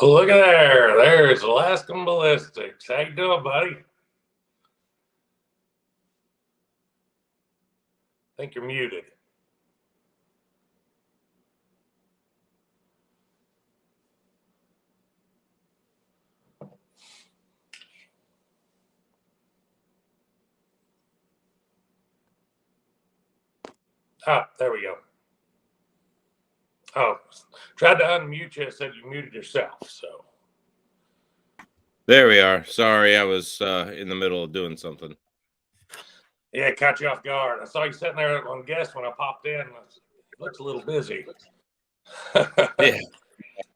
Look at there. There's Alaskan Ballistics. How you doing, buddy? I think you're muted. Ah, there we go. Oh, tried to unmute you. Said you muted yourself. So there we are. Sorry, I was in the middle of doing something. Yeah, caught you off guard. I saw you sitting there on guest when I popped in. It looks a little busy. Yeah,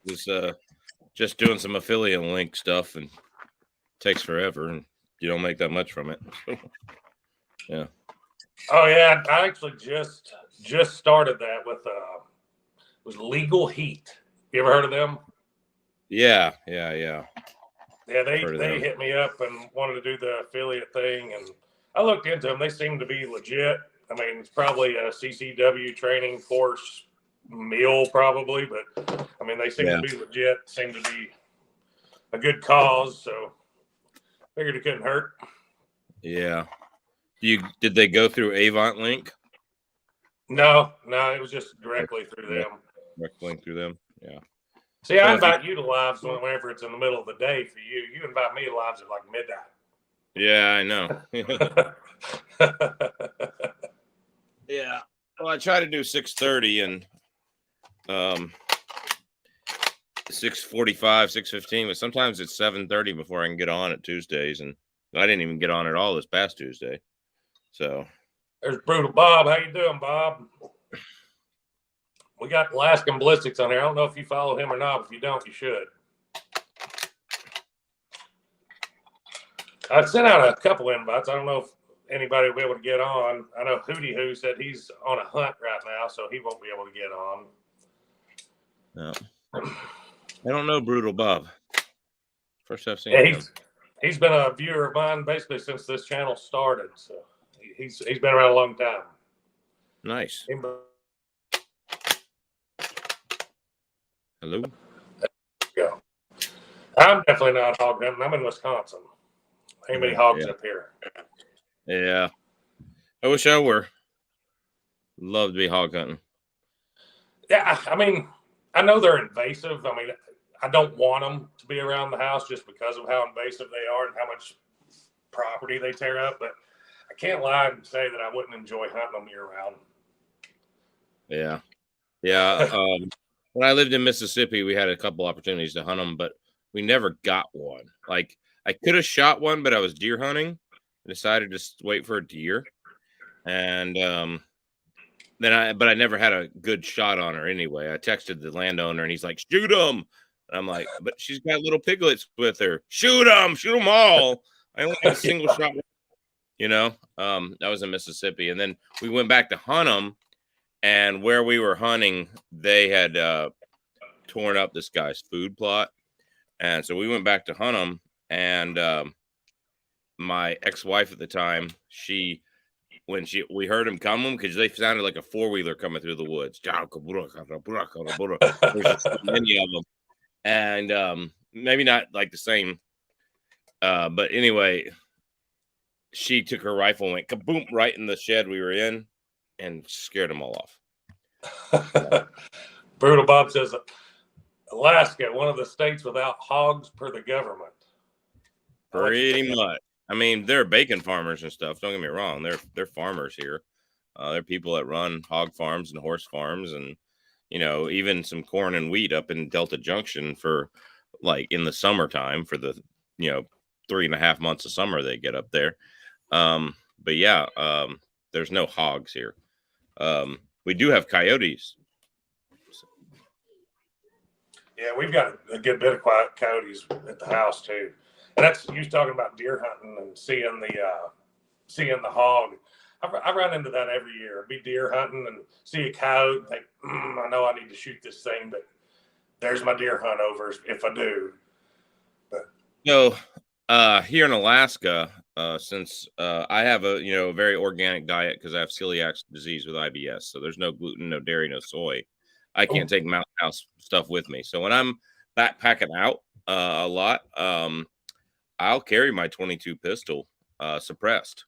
was just doing some affiliate link stuff, and it takes forever, and you don't make that much from it. Yeah. Oh yeah, I actually just started that with was Legal Heat. You ever heard of them? Yeah. Yeah, they hit me up and wanted to do the affiliate thing, and I looked into them. They seem to be legit. I mean, it's probably a CCW training course meal, probably, but I mean, they seem to be legit. Seem to be a good cause, so figured it couldn't hurt. Yeah. Did they go through Avant Link? No, it was just directly through them. Direct link through them. Yeah. See, I invite you to lives whenever it's in the middle of the day for you. You invite me to lives at like midnight. Yeah, I know. Yeah. Well, I try to do 6:30 and 6:45, 6:15, but sometimes it's 7:30 before I can get on at Tuesdays, and I didn't even get on at all this past Tuesday. So there's Brutal Bob. How you doing, Bob? We got Alaskan Ballistics on here. I don't know if you follow him or not. If you don't, you should. I sent out a couple invites. I don't know if anybody will be able to get on. I know Hootie Hoo said he's on a hunt right now, so he won't be able to get on. No. I don't know Brutal Bob. First I've seen him. He's been a viewer of mine basically since this channel started. So he's been around a long time. Nice. Hello. There you go. I'm definitely not hog hunting. I'm in Wisconsin. Ain't many hogs up here. Yeah. I wish I were. Love to be hog hunting. Yeah, I mean, I know they're invasive. I mean, I don't want them to be around the house just because of how invasive they are and how much property they tear up. But I can't lie and say that I wouldn't enjoy hunting them year round. Yeah. Yeah. When I lived in Mississippi, we had a couple opportunities to hunt them, but we never got one. Like, I could have shot one, but I was deer hunting. I decided to wait for a deer. And but I never had a good shot on her anyway. I texted the landowner and he's like, shoot them. And I'm like, but she's got little piglets with her. Shoot them all. I only had a single shot. You know, that was in Mississippi. And then we went back to hunt them. And where we were hunting, they had torn up this guy's food plot. And so we went back to hunt them. And my ex-wife at the time, we heard him coming, because they sounded like a four-wheeler coming through the woods. There's many of them. And maybe not like the same. But anyway, she took her rifle and went kaboom right in the shed we were in and scared them all off. Brutal Bob says, Alaska, one of the states without hogs per the government. Pretty much. I mean, they're bacon farmers and stuff. Don't get me wrong. They're farmers here. They're people that run hog farms and horse farms, and even some corn and wheat up in Delta Junction for like in the summertime for the 3.5 months of summer they get up there. But yeah, there's no hogs here. We do have coyotes. Yeah, we've got a good bit of coyotes at the house too. And that's you talking about deer hunting and seeing the hog. I run into that every year. I'd be deer hunting and see a coyote and think, I know I need to shoot this thing, but there's my deer hunt over if I do. But here in Alaska, since I have a very organic diet because I have celiac disease with IBS, so there's no gluten, no dairy, no soy. I can't take mountain house stuff with me. So when I'm backpacking out a lot, I'll carry my 22 pistol suppressed.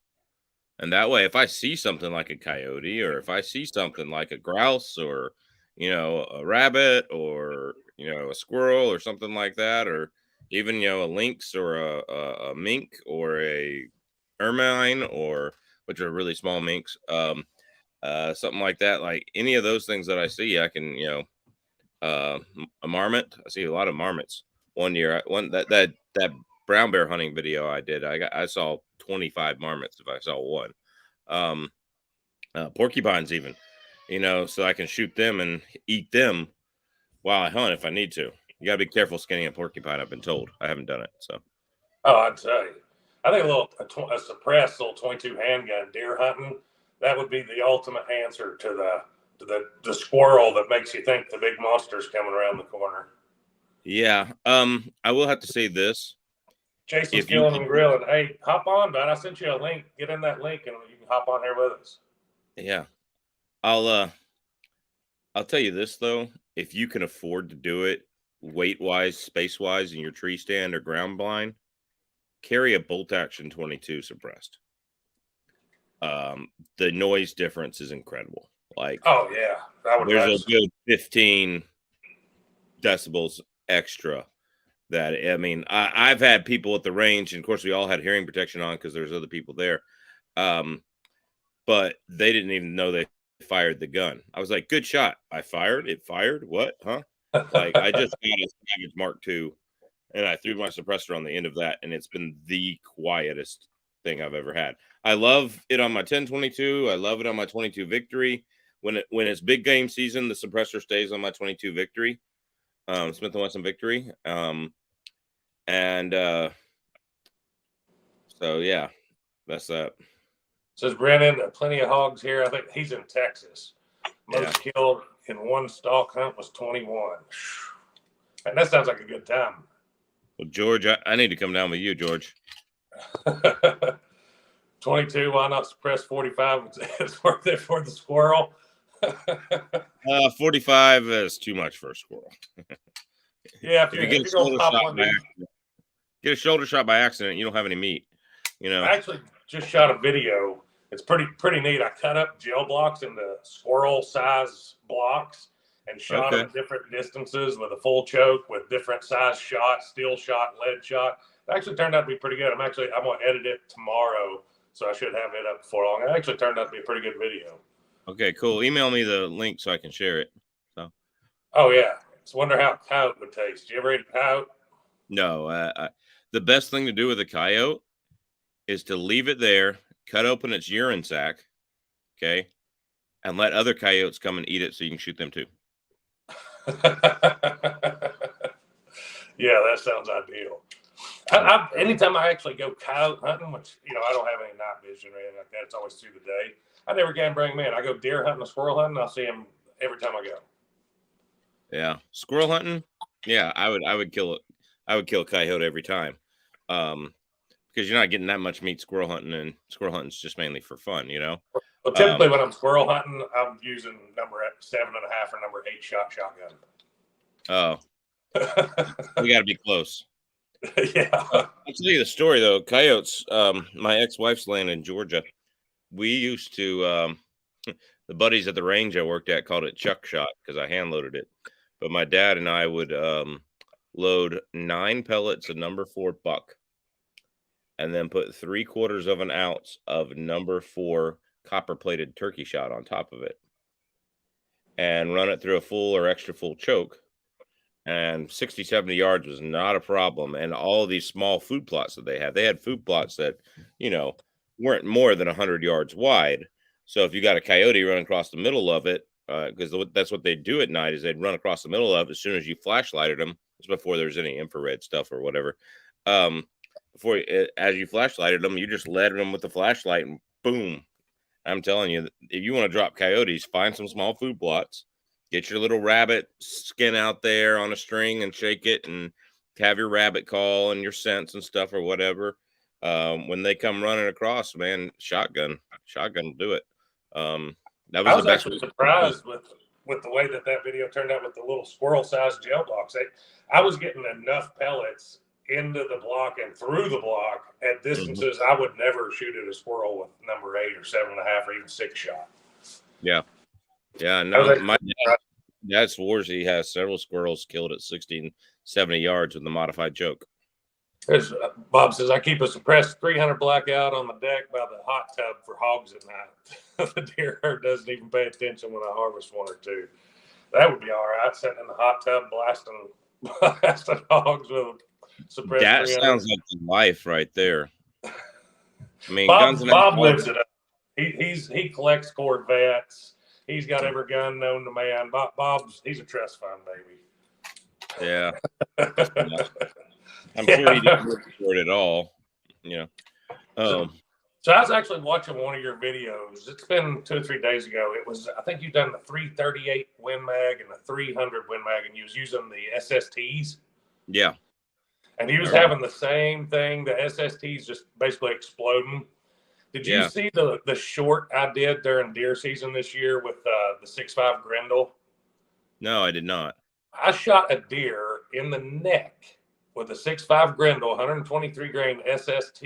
And that way, if I see something like a coyote, or if I see something like a grouse, or a rabbit, or a squirrel, or something like that, or even a lynx, or a mink, or a ermine, or which are really small minks, something like that. Like any of those things that I see, I can a marmot. I see a lot of marmots. One year, one that brown bear hunting video I did, I saw 25 marmots if I saw one. Porcupines even, so I can shoot them and eat them while I hunt if I need to. You gotta be careful skinning a porcupine. I've been told. I haven't done it, so. Oh, I'd tell you. I think a suppressed little 22 handgun deer hunting, that would be the ultimate answer to the squirrel that makes you think the big monster's coming around the corner. Yeah. I will have to say this. Jason's Killing and Grilling. Hey, hop on, man. I sent you a link. Get in that link and you can hop on here with us. Yeah. I'll tell you this though. If you can afford to do it weight wise, space wise in your tree stand or ground blind, carry a bolt action 22 suppressed. The noise difference is incredible. Like, oh yeah, there's a good 15 decibels extra. That, I mean, I've had people at the range, and of course we all had hearing protection on because there's other people there, but they didn't even know they fired the gun. I was like, good shot. I fired. It fired. What? Huh? Like, I just got a Savage Mark II, and I threw my suppressor on the end of that, and it's been the quietest thing I've ever had. I love it on my 1022. I love it on my 22 Victory. When it's big game season, the suppressor stays on my 22 Victory, Smith & Wesson Victory. So yeah, that's that. Says Brennan, plenty of hogs here. I think he's in Texas. Most killed in one stalk hunt was 21. And that sounds like a good time. Well, George, I need to come down with you, George. 22, why not suppress 45? It's worth it for the squirrel. 45 is too much for a squirrel. Yeah, if you get a shoulder shot by accident, get a shoulder shot by accident, you don't have any meat. I actually just shot a video. It's pretty neat. I cut up gel blocks into squirrel size blocks and shot them at different distances with a full choke with different size shots, steel shot, lead shot. It actually turned out to be pretty good. I'm going to edit it tomorrow, so I should have it up before long. It actually turned out to be a pretty good video. Okay, cool. Email me the link so I can share it. So. Oh yeah. Just wonder how a coyote would taste. You ever eat a coyote? No. The best thing to do with a coyote is to leave it there, cut open its urine sac, okay, and let other coyotes come and eat it so you can shoot them too. Yeah, that sounds ideal. Anytime I actually go coyote hunting, which, I don't have any night vision or anything like that, it's always through the day. I never can bring them in. I go deer hunting or squirrel hunting, I'll see them every time I go. Yeah, squirrel hunting. Yeah, I would kill it. I would kill a coyote every time, because you're not getting that much meat squirrel hunting, and squirrel hunting is just mainly for fun, Well, typically when I'm squirrel hunting, I'm using number 7.5 or number 8 shotgun. Oh, we got to be close. Yeah. I'll tell you the story though. Coyotes. My ex-wife's land in Georgia. We used to. The buddies at the range I worked at called it chuck shot because I hand loaded it. But my dad and I would load 9 pellets of number 4 buck, and then put 3/4 of an ounce of number 4 copper-plated turkey shot on top of it, and run it through a full or extra full choke. And 60, 70 yards was not a problem. And all these small food plots that they had food plots that, weren't more than 100 yards wide. So if you got a coyote run across the middle of it, because that's what they do at night, is they'd run across the middle of it as soon as you flashlighted them. It's before there's any infrared stuff or whatever. As you flashlighted them, you just led them with the flashlight and boom. I'm telling you, if you want to drop coyotes, find some small food plots. Get your little rabbit skin out there on a string and shake it and have your rabbit call and your scents and stuff or whatever. When they come running across, man, shotgun will do it. I was actually surprised with with the way that video turned out with the little squirrel-sized gel blocks. I was getting enough pellets into the block and through the block at distances I would never shoot at a squirrel with number 8 or 7.5 or even 6 shot. Yeah. No, my dad swears he has several squirrels killed at 16, 70 yards with the modified choke. Bob says, I keep a suppressed 300 blackout on the deck by the hot tub for hogs at night. The deer herd doesn't even pay attention when I harvest 1 or 2. That would be all right. Sitting in the hot tub blasting hogs with a suppressed That 300. sounds like the life right there. I mean, Bob lives it up. He collects Corvettes. He's got every gun known to man. He's a trust fund baby. Yeah. I'm sure he didn't work for it at all. You know. So I was actually watching one of your videos. It's been 2 or 3 days ago. It was, I think you've done the 338 Win Mag and the 300 Win Mag, and you was using the SSTs. Yeah. And he was having the same thing. The SSTs just basically exploding. Did you see the short I did during deer season this year with the 6.5 Grendel? No, I did not. I shot a deer in the neck with a 6.5 Grendel, 123 grain SST,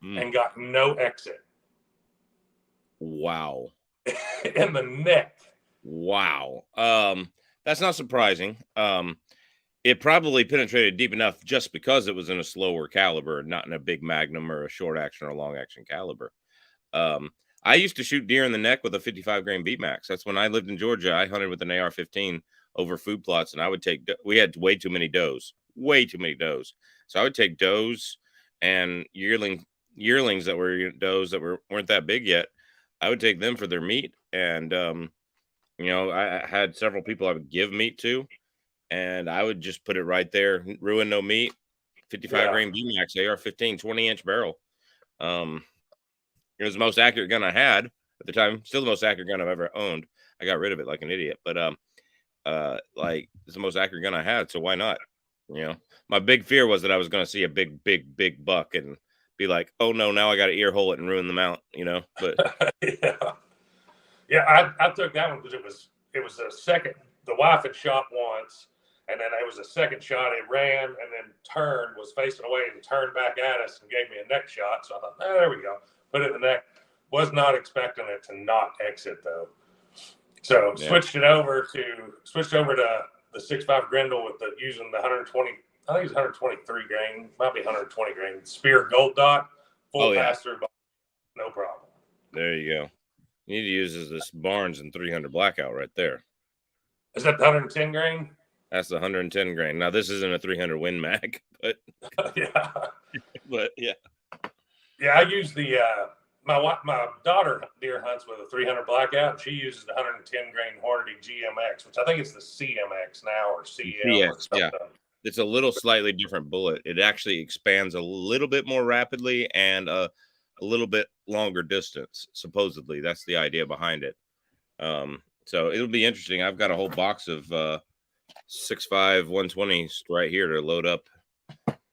and got no exit. Wow. In the neck. Wow. That's not surprising. It probably penetrated deep enough just because it was in a slower caliber, not in a big magnum or a short action or long action caliber. I used to shoot deer in the neck with a 55 grain beat max. That's when I lived in Georgia. I hunted with an AR-15 over food plots, and I would take, we had way too many does. So I would take does and yearlings that were does that weren't that big yet. I would take them for their meat. And, I had several people I would give meat to, and I would just put it right there, ruin no meat, 55 grain B-Max, AR-15, 20-inch barrel. It was the most accurate gun I had at the time. Still the most accurate gun I've ever owned. I got rid of it like an idiot, but it's the most accurate gun I had, so why not? My big fear was that I was going to see a big buck and be like, oh no, now I got to ear hole it and ruin the mount, But I took that one because it was a second. The wife had shot once, and then it was a second shot. It ran and then turned, was facing away and turned back at us and gave me a neck shot. So I thought, there we go. Put it in the neck. Was not expecting it to not exit though. So switched over to the 6.5 Grendel with using the 120. I think it's 123 grain, might be 120 grain Spear Gold Dot, full pass through, no problem. There you go. You need to use this Barnes and 300 blackout right there. Is that the 110 grain? That's the 110 grain. Now this isn't a 300 Win Mag, but yeah. I use the my daughter deer hunts with a 300 blackout, and she uses the 110 grain Hornady GMX, which I think it's the CMX now or CM or something. Yeah. It's a little slightly different bullet. It actually expands a little bit more rapidly and a little bit longer distance. Supposedly, that's the idea behind it. So it'll be interesting. I've got a whole box of 6.5 120s right here to load up,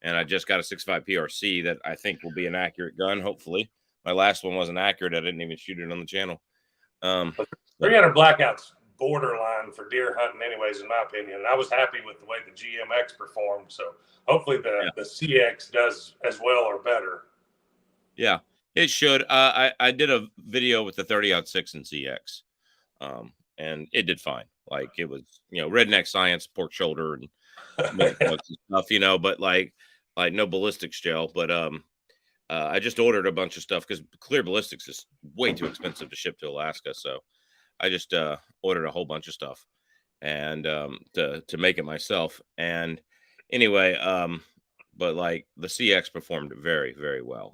and I just got a 6.5 PRC that I think will be an accurate gun. Hopefully, my last one wasn't accurate. I didn't even shoot it on the channel. 300 blackouts borderline for deer hunting anyways, in my opinion. And I was happy with the way the GMX performed. So hopefully the CX does as well or better. Yeah, it should. I did a video with the 30-06 and CX. And it did fine. Like it was, redneck science, pork shoulder and stuff, but like no ballistics gel. But I just ordered a bunch of stuff because clear ballistics is way too expensive to ship to Alaska. So I just ordered a whole bunch of stuff and to make it myself. And anyway, but like the CX performed very, very well.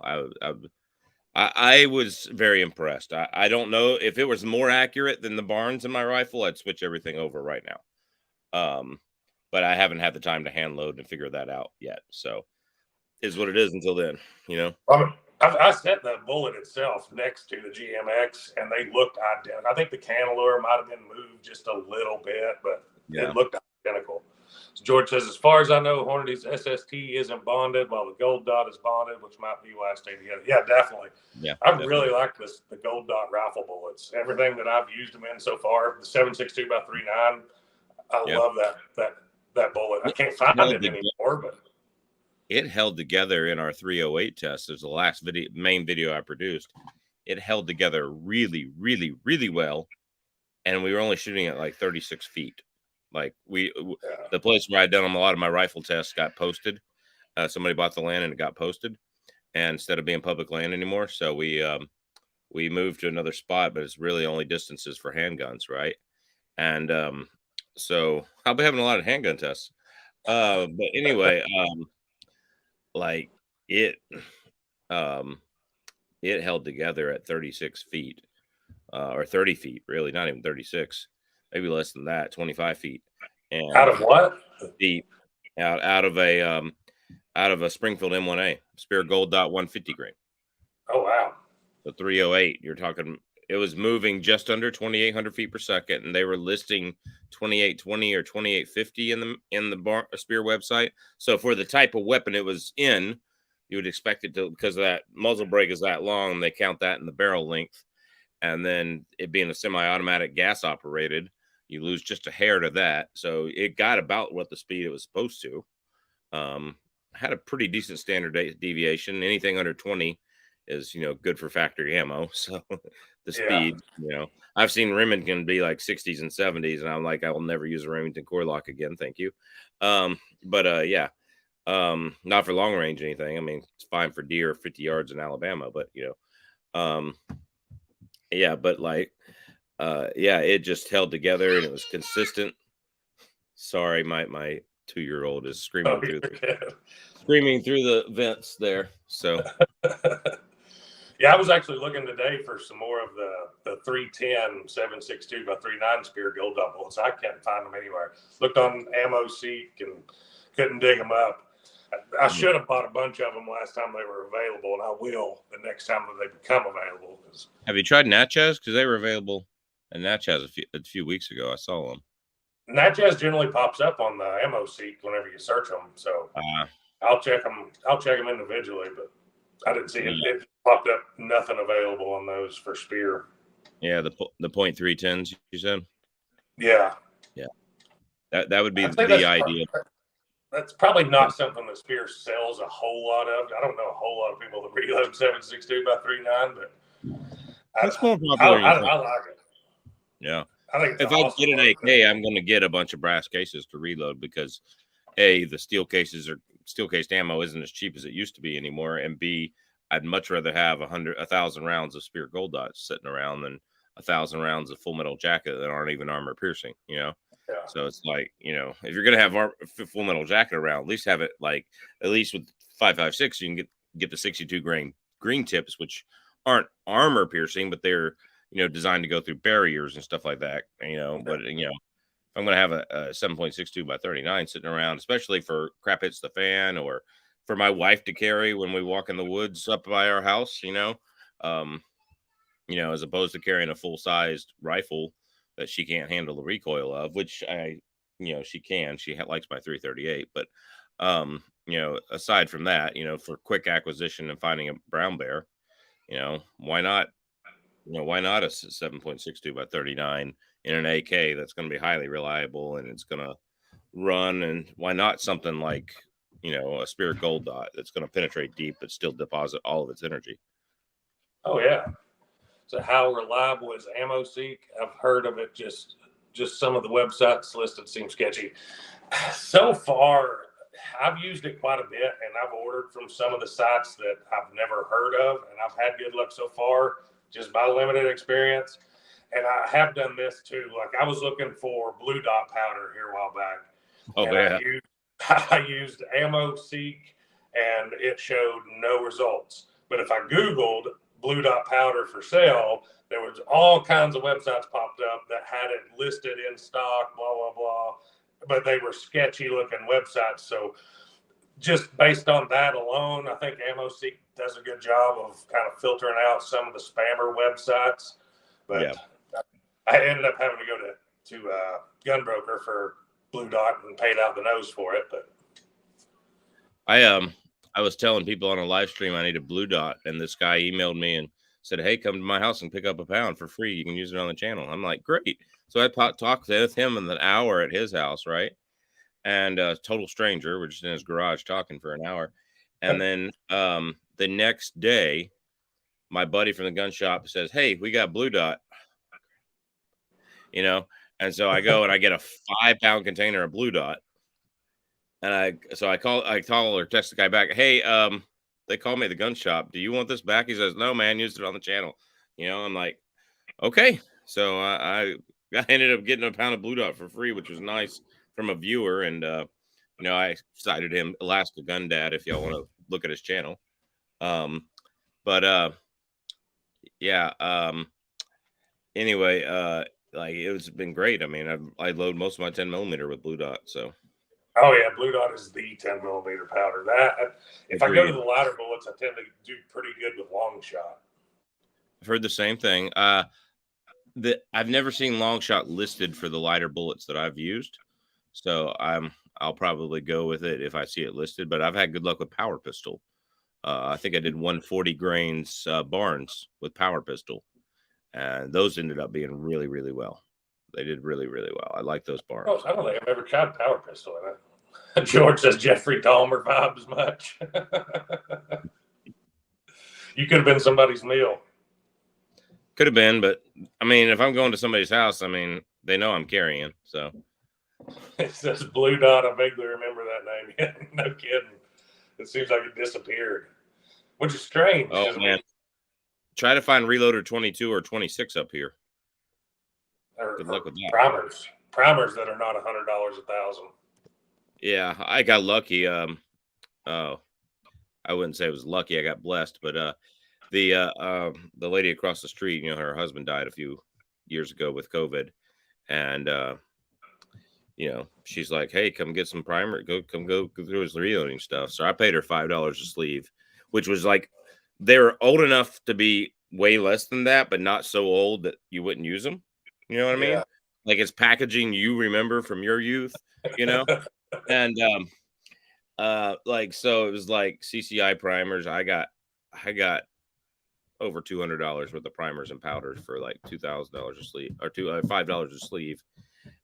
I was very impressed. I don't know if it was more accurate than the Barnes in my rifle. I'd switch everything over right now. But I haven't had the time to hand load and figure that out yet. So is what it is until then, I set the bullet itself next to the GMX, and they looked identical. I think the cannelure might have been moved just a little bit, but it looked identical. So George says, as far as I know, Hornady's SST isn't bonded, while the Gold Dot is bonded, which might be why I stay together. Yeah, definitely. Yeah, I really like the Gold Dot rifle bullets. Everything that I've used them in so far, the 7.62 by 3.9, I love that bullet. I can't find it anymore, but it held together in our 308 test. It was the last main video I produced. It held together really, really, really well, and we were only shooting at like 36 feet. Like the place where I'd done a lot of my rifle tests got posted. Somebody bought the land and it got posted, and instead of being public land anymore, so we moved to another spot. But it's really only distances for handguns, right? And so I'll be having a lot of handgun tests. But anyway, like it it held together at 36 feet, or 30 feet, really, not even 36, maybe less than that, 25 feet. And out of what? Feet out of a Springfield M1A Spear Gold Dot 150 grain. Oh wow. The 308, you're talking, it was moving just under 2,800 feet per second, and they were listing 2,820 or 2,850 in the Spear website. So for the type of weapon it was in, you would expect it to, because that muzzle brake is that long, they count that in the barrel length, and then it being a semi-automatic gas operated, you lose just a hair to that. So it got about what the speed it was supposed to. Had a pretty decent standard deviation. Anything under 20 is, good for factory ammo. So the speed, I've seen Remington be like 60s and 70s, and I'm like, I will never use a Remington core lock again. Thank you. Not for long range anything. I mean, it's fine for deer 50 yards in Alabama, but it just held together and it was consistent. Sorry, my 2-year-old is screaming through the vents there. So yeah, I was actually looking today for some more of the 310 7.62 by 3.9 Spear Gold Dot bullets. I can't find them anywhere. Looked on Ammo Seek and couldn't dig them up. I should have bought a bunch of them last time they were available, and I will the next time that they become available. Have you tried Natchez? Because they were available at Natchez a few weeks ago. I saw them. Natchez generally pops up on the Ammo Seek whenever you search them, so I'll check them. I'll check them individually, but I didn't see it. It popped up nothing available on those for Spear. Yeah, the .310s you said. Yeah. That would be the idea. That's probably not something that Spear sells a whole lot of. I don't know a whole lot of people that reload 7.62 by 3.9, but it's more popular. I like it. Yeah. I think if I get an AK, I'm going to get a bunch of brass cases to reload because A, the steel cased ammo isn't as cheap as it used to be anymore, and B, I'd much rather have 1,000 rounds of Spear Gold Dots sitting around than 1,000 rounds of Full Metal Jacket that aren't even armor piercing. Yeah. So it's like, if you're going to have Full Metal Jacket around, at least have it at least with 5.56, you can get the 62 grain green tips, which aren't armor piercing, but they're, designed to go through barriers and stuff like that, but, if I'm going to have a 7.62 by 39 sitting around, especially for crap hits the fan or for my wife to carry when we walk in the woods up by our house, as opposed to carrying a full-sized rifle that she can't handle the recoil of, which she can. She likes my 338, but aside from that, for quick acquisition and finding a brown bear, why not? Why not a 7.62 by 39 in an AK that's going to be highly reliable and it's going to run? And why not something like a Spear Gold Dot that's going to penetrate deep but still deposit all of its energy? Oh yeah. So how reliable is Ammo Seek? I've heard of it. Just some of the websites listed seem sketchy. So far, I've used it quite a bit, and I've ordered from some of the sites that I've never heard of, and I've had good luck so far, just by limited experience. And I have done this too. Like I was looking for blue dot powder here a while back. Oh, yeah. I used Ammo Seek, and it showed no results. But if I Googled blue dot powder for sale, there was all kinds of websites popped up that had it listed in stock, blah, blah, blah. But they were sketchy looking websites. So just based on that alone, I think Ammo Seek does a good job of kind of filtering out some of the spammer websites. But I ended up having to go to Gunbroker for Blue Dot and paid out the nose for it. But I was telling people on a live stream I need a Blue Dot, and this guy emailed me and said, "Hey, come to my house and pick up a pound for free. You can use it on the channel." I'm like, "Great!" So I talked with him in an hour at his house, right? And total stranger. We're just in his garage talking for an hour, and then the next day, my buddy from the gun shop says, "Hey, we got Blue Dot," you know, and so I go and I get a 5-pound container of Blue Dot. And I call or text the guy back. Hey, they called me at the gun shop. Do you want this back? He says, "No, man, used it on the channel." I'm like, okay. So I ended up getting a pound of Blue Dot for free, which was nice from a viewer. And I cited him, Alaska Gun Dad, if y'all want to look at his channel. Yeah. Anyway, like it's been great. I mean, I load most of my 10mm with Blue Dot, so. Oh yeah, Blue Dot is the 10mm powder. That if I go to the lighter bullets, I tend to do pretty good with long shot. I've heard the same thing. I've never seen long shot listed for the lighter bullets that I've used, so I'll probably go with it if I see it listed. But I've had good luck with power pistol. I think I did 140 grains Barnes with power pistol, and those ended up being really, really well. They did really, really well. I like those Barnes. Oh, I don't think I've ever tried power pistol in it. George says Jeffrey Dahmer vibes much. You could have been somebody's meal. Could have been, but I mean, if I'm going to somebody's house, I mean, they know I'm carrying. So it says Blue Dot. I vaguely remember that name. Yeah, no kidding. It seems like it disappeared, which is strange. Oh man, try to find Reloader 22 or 26 up here. Good luck with that. Primers that are not $100 a thousand. Yeah, I got lucky. I wouldn't say it was lucky. I got blessed, but the lady across the street, her husband died a few years ago with COVID, and she's like, "Hey, come get some primer. Go through his reloading stuff." So I paid her $5 a sleeve, which was like they were old enough to be way less than that, but not so old that you wouldn't use them. You know what I mean? Like it's packaging you remember from your youth, and like so it was like CCI primers. I got over $200 worth of primers and powders for like $2,000 a sleeve, or $5 a sleeve,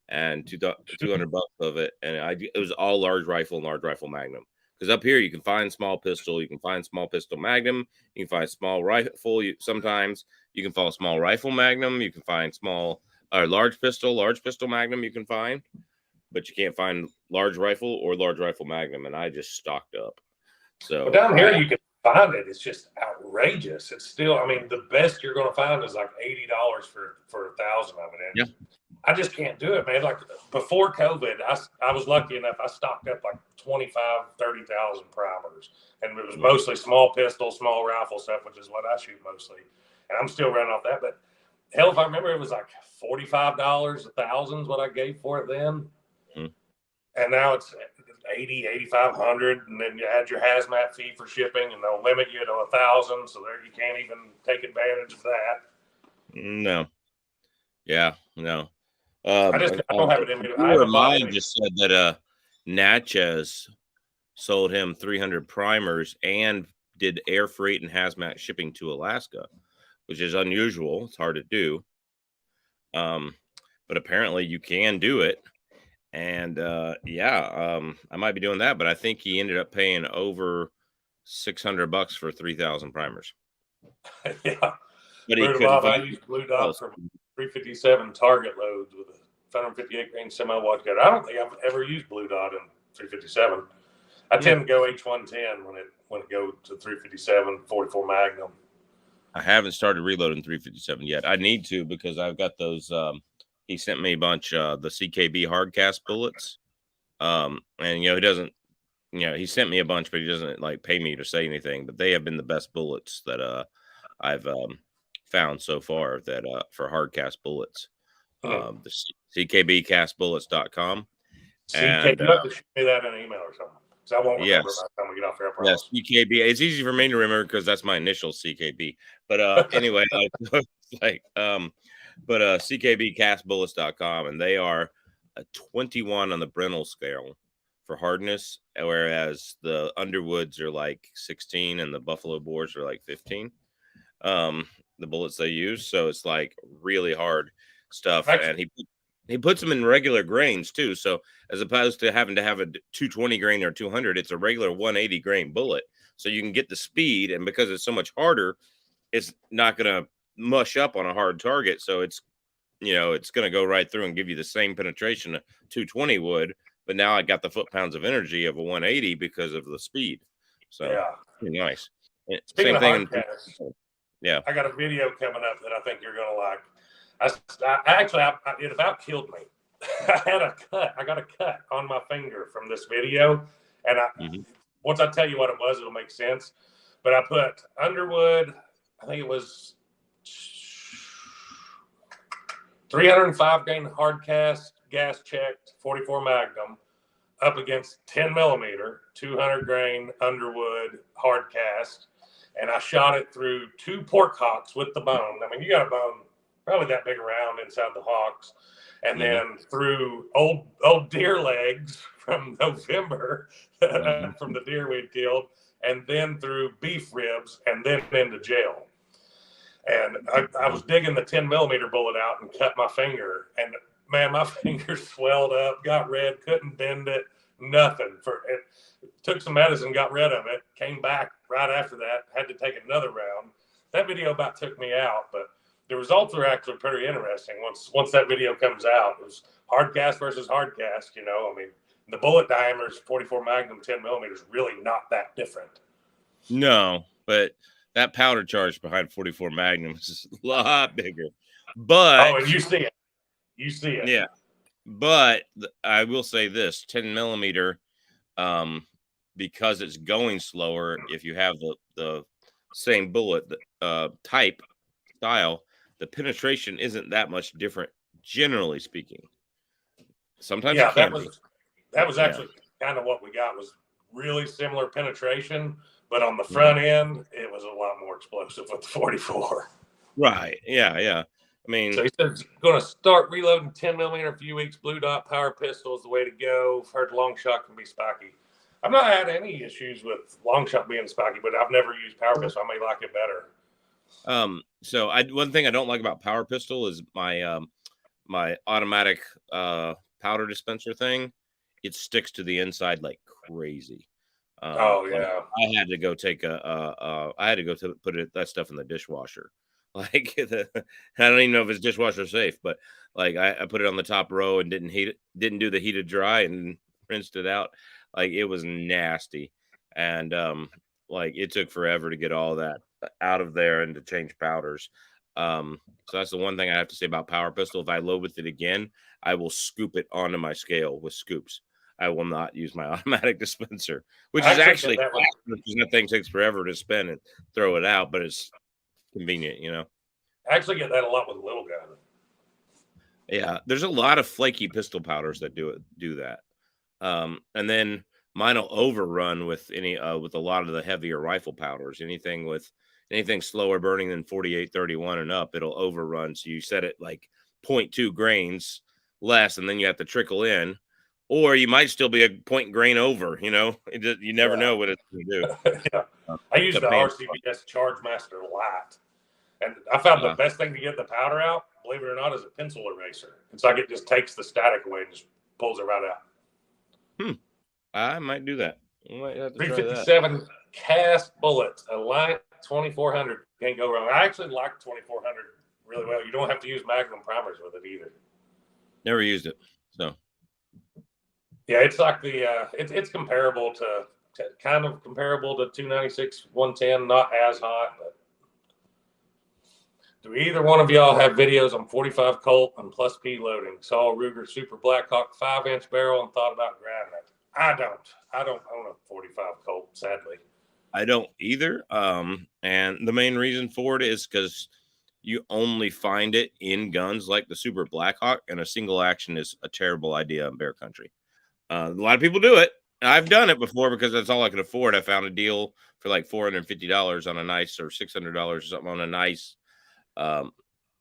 and $200 of it, and it was all large rifle and large rifle magnum. Because up here you can find small pistol, you can find small pistol magnum, you can find small rifle. Sometimes you can find small rifle magnum, you can find small or large pistol magnum. You can find, but you can't find large rifle or large rifle magnum. And I just stocked up. So down here you can find it. It's just outrageous. It's still, I mean, the best you're going to find is like $80 for 1,000 of it. And I just can't do it, man. Like before COVID, I was lucky enough. I stocked up like 30,000 primers, and it was mostly small pistol, small rifle stuff, which is what I shoot mostly. And I'm still running off that. But hell, if I remember, it was like $45 a thousand is what I gave for it then. And now it's 80, 8,500, and then you add your hazmat fee for shipping, and they'll limit you to 1,000. So there, you can't even take advantage of that. No. Yeah, no. I don't have it in me. Mine just said that Natchez sold him 300 primers and did air freight and hazmat shipping to Alaska, which is unusual. It's hard to do. But apparently you can do it. And I might be doing that, but I think he ended up paying over $600 for 3,000 primers. Yeah. But I used Blue Dot for 357 target loads with a 558 grain semi-wide gun. I don't think I've ever used Blue Dot in 357. I tend to go H110 when it goes to 357 44 Magnum. I haven't started reloading 357 yet. I need to, because I've got those. He sent me a bunch of the CKB hard cast bullets, and he doesn't. He sent me a bunch, but he doesn't like pay me to say anything. But they have been the best bullets that I've found so far that for hard cast bullets. The CKBcastbullets.com. CKB, you have to shoot me that in an email or something. So I won't remember by the time we get off air. Yes, CKB. It's easy for me to remember because that's my initial CKB. But anyway, CKBcastbullets.com, and they are a 21 on the Brenel scale for hardness, whereas the Underwoods are like 16 and the Buffalo Bores are like 15. The bullets they use, so it's like really hard stuff. And he puts them in regular grains too. So as opposed to having to have a 220 grain or 200, it's a regular 180 grain bullet. So you can get the speed, and because it's so much harder, it's not going to mush up on a hard target. So it's it's going to go right through and give you the same penetration a 220 would. But now I got the foot-pounds of energy of a 180 because of the speed. So yeah, pretty nice. Speaking Same thing. Yeah, I got a video coming up that I think you're gonna like. It about killed me. I had a cut. I got a cut on my finger from this video, and once I tell you what it was, it'll make sense. But I put Underwood. I think it was 305 grain hard cast, gas checked, 44 Magnum, up against 10 millimeter, 200 grain Underwood hard cast. And I shot it through 2 pork hocks with the bone. I mean, you got a bone probably that big around inside the hocks. And then through old deer legs from November, from the deer we'd killed, and then through beef ribs, and then into jail. And I was digging the 10 millimeter bullet out and cut my finger. And man, my finger swelled up, got red, couldn't bend it, nothing. Took some medicine, got rid of it, came back right after that, had to take another round. That video about took me out, but the results are actually pretty interesting. Once that video comes out, it was hard cast versus hard cast. I mean, the bullet diameters, 44 Magnum, 10 millimeters, really not that different. No, but that powder charge behind 44 Magnum is a lot bigger. But and you see it. Yeah, but I will say this: 10 millimeter, because it's going slower. If you have the same bullet type style, the penetration isn't that much different, generally speaking. Sometimes it can be. That was actually kind of what we got, was really similar penetration, but on the front end, it was a lot more explosive with the 44. Right. Yeah. I mean, so he said he's going to start reloading 10 millimeter in a few weeks. Blue dot power pistol is the way to go. Heard long shot can be spiky. I've not had any issues with long shot being spiky, but I've never used power pistol. I may like it better. So one thing I don't like about power pistol is my my automatic powder dispenser thing. It sticks to the inside like crazy. I had to go take put that stuff in the dishwasher. Like I don't even know if it's dishwasher safe, but like I put it on the top row and didn't do the heated dry and rinsed it out. Like it was nasty. And like it took forever to get all that out of there and to change powders. So that's the one thing I have to say about power pistol. If I load with it again, I will scoop it onto my scale with scoops. I will not use my automatic dispenser, which is actually that thing takes forever to spin and throw it out, but it's convenient, I actually get that a lot with little gun. Yeah, there's a lot of flaky pistol powders that do that. And then mine will overrun with with a lot of the heavier rifle powders. Anything slower burning than 48-31 and up, it'll overrun. So you set it like 0.2 grains less, and then you have to trickle in. Or you might still be a point grain over, you never know what it's going to do. I use the RCBS Chargemaster Light. And I found the best thing to get the powder out, believe it or not, is a pencil eraser. It's like it just takes the static away and just pulls it right out. I might do that. I might have to 357 cast bullets, a light 2400. Can't go wrong. I actually like 2400 really well. You don't have to use Magnum primers with it either. Never used it, so. Yeah, it's like it's comparable to kind of comparable to 296 110, not as hot, but do either one of y'all have videos on 45 Colt and plus P loading? Saw Ruger Super Blackhawk 5-inch barrel and thought about grabbing it. I don't own a 45 Colt, sadly. I don't either. And the main reason for it is because you only find it in guns like the Super Blackhawk, and a single action is a terrible idea in bear country. A lot of people do it. I've done it before because that's all I could afford. I found a deal for like $450 on a nice, or $600 or something on a nice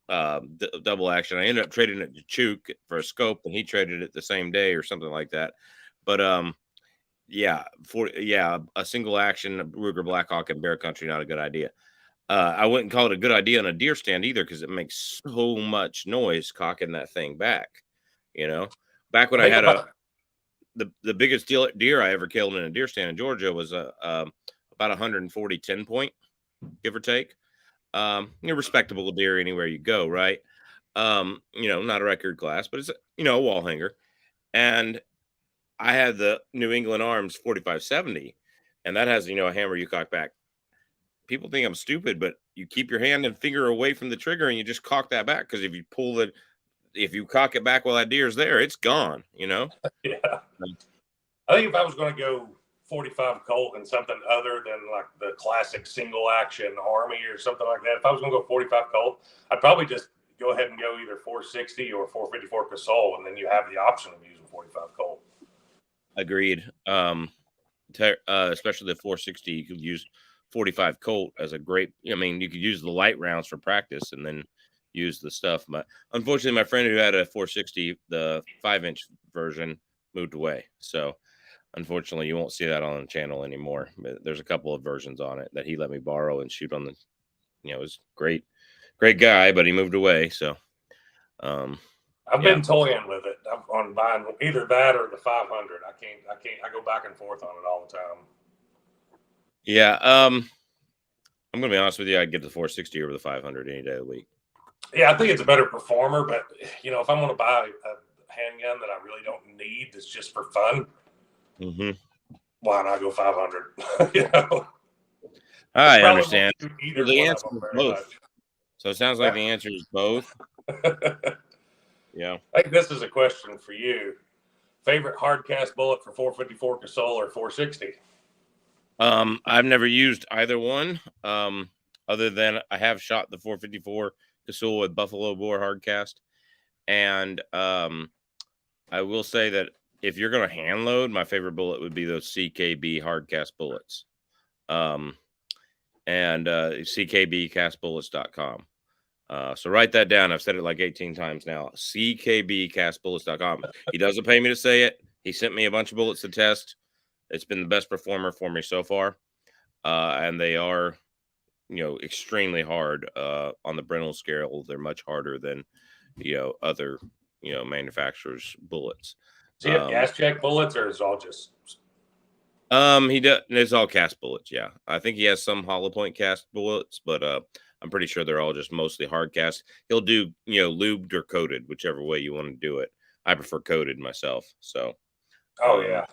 double action. I ended up trading it to Chook for a scope, and he traded it the same day or something like that. But yeah, a single action Ruger Blackhawk in bear country, not a good idea. I wouldn't call it a good idea on a deer stand either, because it makes so much noise cocking that thing back. Back when I had the biggest deer I ever killed in a deer stand in Georgia was about 140 10 point, give or take. Respectable deer anywhere you go, right? Not a record class, but it's a wall hanger. And I had the New England Arms 4570, and that has a hammer you cock back. People think I'm stupid, but you keep your hand and finger away from the trigger, and you just cock that back, because if you cock it back while that deer's there, it's gone. Yeah. I think if I was going to go 45 Colt and something other than like the classic single action Army or something like that, if I was going to go 45 Colt, I'd probably just go ahead and go either 460 or 454 Casol, and then you have the option of using 45 Colt. Agreed. Especially the 460, you could use 45 Colt as a great. I mean, you could use the light rounds for practice and then use the stuff. But unfortunately, my friend who had a 460, the 5-inch version, moved away. So unfortunately, you won't see that on the channel anymore. But there's a couple of versions on it that he let me borrow and shoot on the. It was great guy, but he moved away. So I've been toying with it. I'm on buying either that or the 500. I go back and forth on it all the time. Yeah. I'm gonna be honest with you. I'd get the 460 over the 500 any day of the week. Yeah, I think it's a better performer, but if I'm going to buy a handgun that I really don't need, that's just for fun, why not go 500? I understand. So the answer is both. So it sounds like the answer is both. Yeah. I think this is a question for you. Favorite hard cast bullet for 454 Casol or 460? I've never used either one. Other than I have shot the 454 Casol with Buffalo Bore hard cast. And I will say that if you're going to hand load, my favorite bullet would be those CKB hard cast bullets. And ckbcastbullets.com. So write that down. I've said it like 18 times now. ckbcastbullets.com. He doesn't pay me to say it. He sent me a bunch of bullets to test. It's been the best performer for me so far. And they are, extremely hard on the Brenel scale. They're much harder than, other, manufacturers' bullets. Do you have gas check bullets, or is it all just? He does. It's all cast bullets. Yeah, I think he has some hollow point cast bullets, but I'm pretty sure they're all just mostly hard cast. He'll do, lubed or coated, whichever way you want to do it. I prefer coated myself. So. Yeah.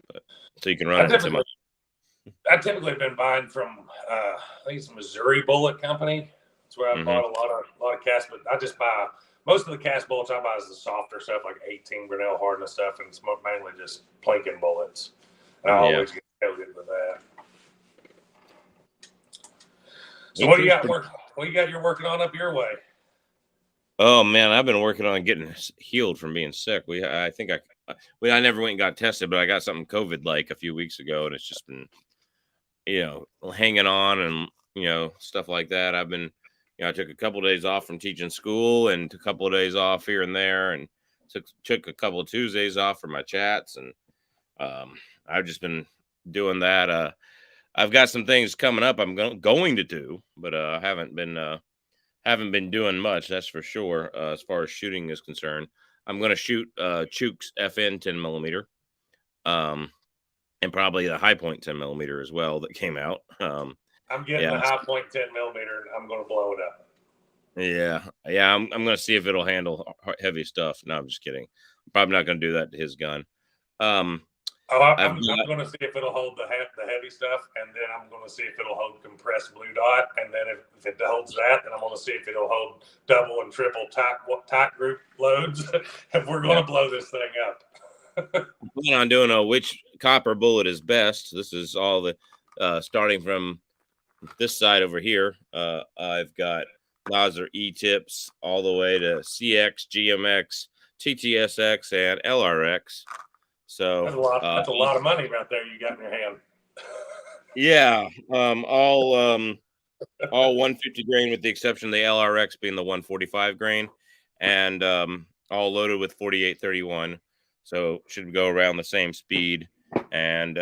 But, so you can run it. I typically have been buying from I think it's Missouri Bullet Company. That's where I bought a lot of cast, but I just buy most of the cast bullets I buy is the softer stuff, like 18 Grinnell hardness stuff, and it's mainly just planking bullets. And I always get coated with that. So what do you got? What you got? You're working on up your way? Oh man, I've been working on getting healed from being sick. I never went and got tested, but I got something COVID like a few weeks ago, and it's just been, hanging on and stuff like that. I've been, I took a couple of days off from teaching school and took a couple of days off here and there, and took a couple of Tuesdays off for my chats, and I've just been doing that. I've got some things coming up I'm going to do, but I haven't been doing much, that's for sure. As far as shooting is concerned, I'm going to shoot Chook's FN 10 millimeter, and probably the High Point 10 millimeter as well that came out. I'm getting the High Point 10 millimeter, and I'm going to blow it up. Yeah. I'm going to see if it'll handle heavy stuff. No, I'm just kidding. I'm probably not going to do that to his gun. I'm going to see if it'll hold the heavy stuff, and then I'm going to see if it'll hold compressed blue dot, and then if it holds that, then I'm going to see if it'll hold double and triple tight group loads, and we're going to blow this thing up. I'm planning on doing which copper bullet is best. This is all the starting from this side over here. I've got Nosler E-tips all the way to CX, GMX, TTSX, and LRX. So that's a lot of money right there you got in your hand. Yeah. all 150 grain with the exception of the LRX being the 145 grain, and all loaded with 4831. So should go around the same speed, and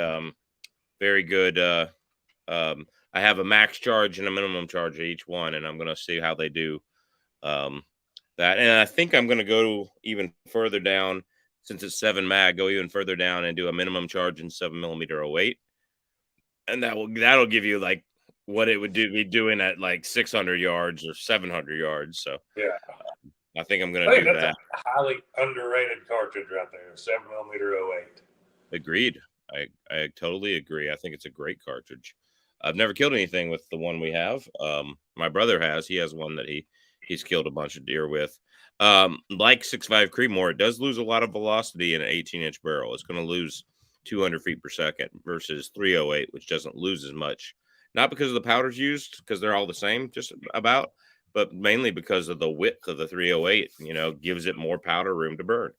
very good. I have a max charge and a minimum charge at each one, and I'm going to see how they do that. And I think I'm going to go even further down, since it's 7 mag, go even further down and do a minimum charge in 7mm 08, and that'll give you like what it would be doing at like 600 yards or 700 yards. So yeah, I think I'm I going to think do that's that. a highly underrated cartridge right there, 7mm 08. Agreed. I totally agree. I think it's a great cartridge. I've never killed anything with the one we have. My brother has. He has one that he's killed a bunch of deer with. Like 6.5 Creedmoor, it does lose a lot of velocity in an 18-inch barrel. It's going to lose 200 feet per second versus 308, which doesn't lose as much. Not because of the powders used, because they're all the same, just about, but mainly because of the width of the 308. Gives it more powder room to burn.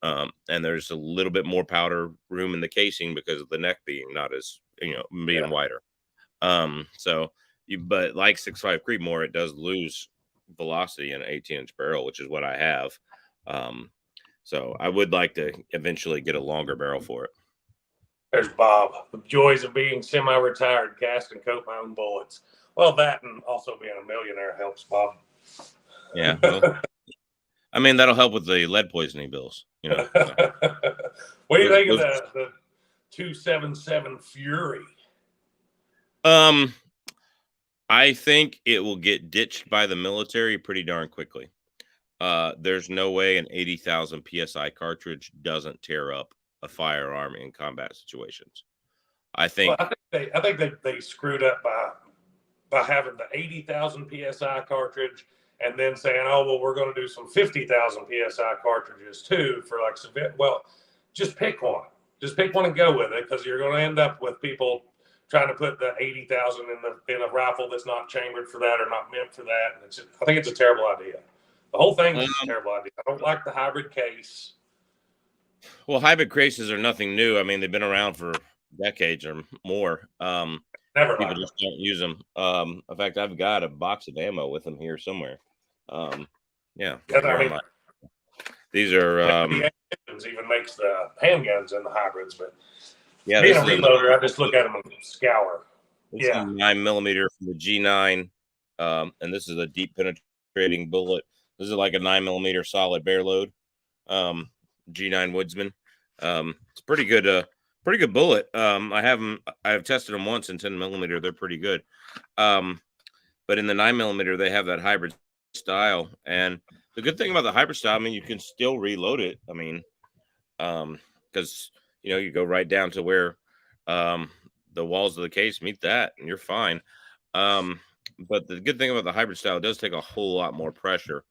And there's a little bit more powder room in the casing because of the neck being not as being wider. But like 6.5 Creedmoor, it does lose velocity in an 18-inch barrel, which is what I have. So I would like to eventually get a longer barrel for it. There's Bob. The joys of being semi-retired, cast and coat my own bullets. Well, that and also being a millionaire helps, Bob. Yeah. Well, I mean, that'll help with the lead poisoning bills. So. What do you think of the 277 Fury? I think it will get ditched by the military pretty darn quickly. There's no way an 80,000 PSI cartridge doesn't tear up a firearm in combat situations. I think they screwed up by having the 80,000 PSI cartridge and then saying, oh, well, we're going to do some 50,000 PSI cartridges too for like severe. Well, just pick one. Just pick one and go with it, because you're going to end up with people trying to put the 80,000 in a rifle that's not chambered for that or not meant for that. And I think it's a terrible idea. The whole thing's a terrible idea. I don't like the hybrid case. Well, hybrid cases are nothing new. I mean, they've been around for decades or more. Never people just don't use them. In fact, I've got a box of ammo with them here somewhere. Yeah. These are even makes the handguns and the hybrids, but yeah, being a reloader, I just look at them and scour. This is 9mm from the G9, and this is a deep penetrating bullet. This is like a 9mm solid bare load, G9 Woodsman. It's pretty good bullet. I've tested them once in 10mm. They're pretty good. But in the 9mm, they have that hybrid style, and the good thing about the hybrid style, I mean, you can still reload it. I mean, because you go right down to where the walls of the case meet that, and you're fine. But the good thing about the hybrid style, it does take a whole lot more pressure,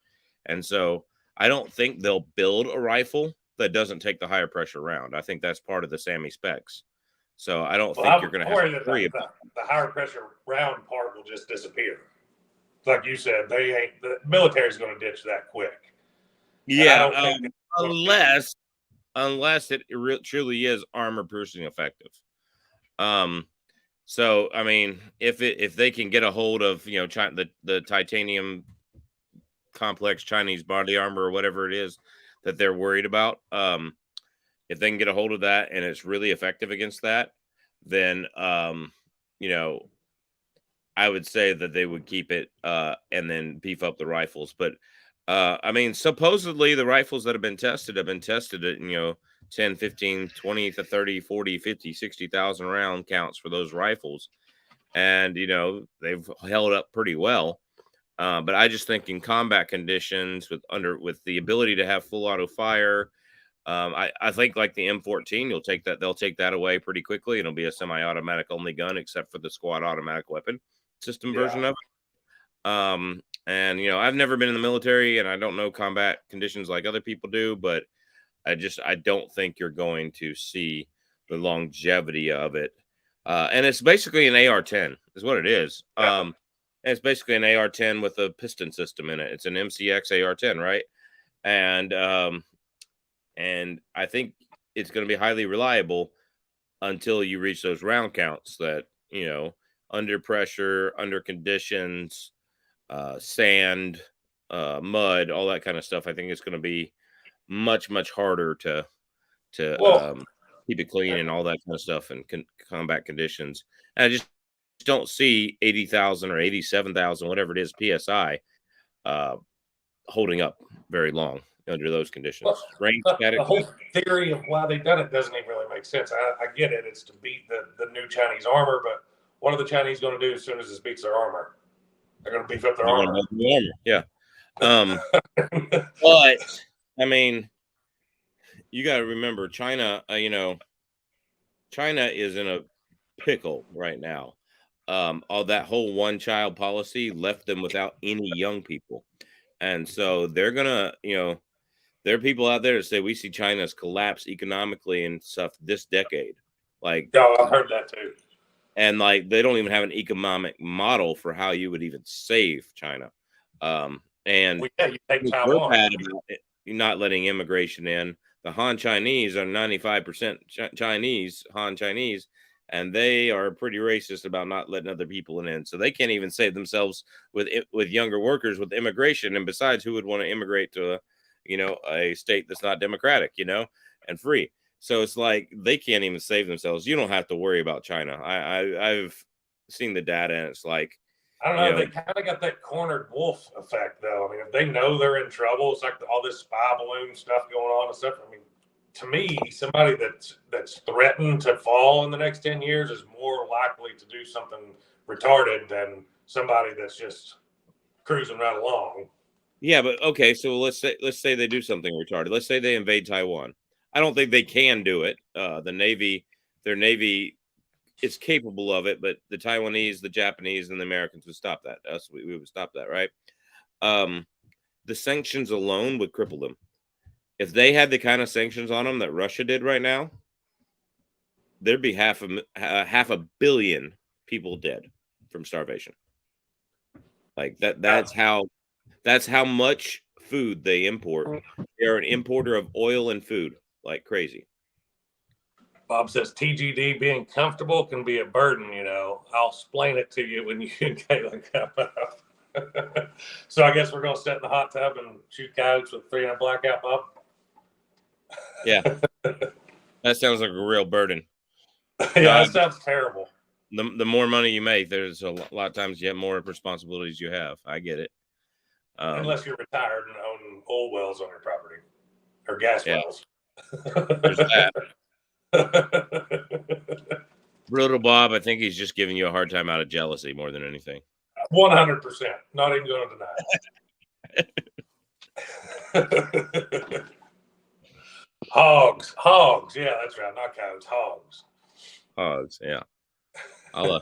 and so I don't think they'll build a rifle that doesn't take the higher pressure round. I think that's part of the SAMI specs. So I don't think you're going to have to worry about the higher pressure round part will just disappear. Like you said, the military's going to ditch that quick. Yeah, unless it truly is armor piercing effective. So I mean, if they can get a hold of the titanium complex Chinese body armor or whatever it is that they're worried about, if they can get a hold of that and it's really effective against that, then I would say that they would keep it and then beef up the rifles. But I mean, supposedly the rifles that have been tested at 10, 15, 20 to 30, 40, 50, 60,000 round counts for those rifles. And, they've held up pretty well. But I just think in combat conditions with the ability to have full auto fire, I think like the M14, they'll take that away pretty quickly. It'll be a semi-automatic only gun, except for the squad automatic weapon system version of it. And I've never been in the military and I don't know combat conditions like other people do, but I don't think you're going to see the longevity of it. And it's basically an AR-10 is what it is. And it's basically an AR-10 with a piston system in it. It's an MCX AR-10, right? And I think it's going to be highly reliable until you reach those round counts that, under pressure, under conditions, sand, mud, all that kind of stuff. I think it's going to be much, much harder to Well, keep it clean and all that kind of stuff and combat conditions. And I just don't see 80,000 or 87,000, whatever it is, PSI, holding up very long under those conditions. Rain the static. whole theory of why they've done it doesn't even really make sense. I get it. It's to beat the new Chinese armor, but what are the Chinese going to do as soon as this beats their armor? They're going to beef up their armor. Yeah. But I mean, you got to remember China, China is in a pickle right now. All that whole one child policy left them without any young people. And so they're gonna, there are people out there that say we see China's collapse economically and stuff this decade. Like, yeah, I've heard that too. And like they don't even have an economic model for how you would even save China. And you take Taiwan. Bad about it, not letting immigration in. The Han Chinese are 95% Chinese, Han Chinese, and they are pretty racist about not letting other people in. So they can't even save themselves with younger workers with immigration. And besides, who would want to immigrate to a state that's not democratic, and free? So it's like they can't even save themselves. You don't have to worry about China. I've seen the data, and it's like, I don't know. They kind of got that cornered wolf effect, though. I mean, if they know they're in trouble, it's like all this spy balloon stuff going on and stuff. I mean, to me, somebody that's threatened to fall in the next 10 years is more likely to do something retarded than somebody that's just cruising right along. Yeah, but okay, so let's say they do something retarded. Let's say they invade Taiwan. I don't think they can do it. Their Navy is capable of it, but the Taiwanese, the Japanese, and the Americans would stop that. We would stop that, right? The sanctions alone would cripple them. If they had the kind of sanctions on them that Russia did right now, there'd be half a billion people dead from starvation. Like that. That's how much food they import. They're an importer of oil and food like crazy. Bob says TGD being comfortable can be a burden. I'll explain it to you when you and Caitlin come up. So I guess we're going to sit in the hot tub and shoot coyotes with 3 in a blackout, Bob. Yeah, that sounds like a real burden. Yeah, that sounds terrible. The more money you make, there's a lot of times you have more responsibilities you have. I get it. Unless you're retired and own oil wells on your property or gas wells. There's that. Brutal Bob, I think he's just giving you a hard time out of jealousy more than anything. 100%. Not even going to deny it. Hogs. Yeah, that's right. Not cows. Hogs. Yeah. I'll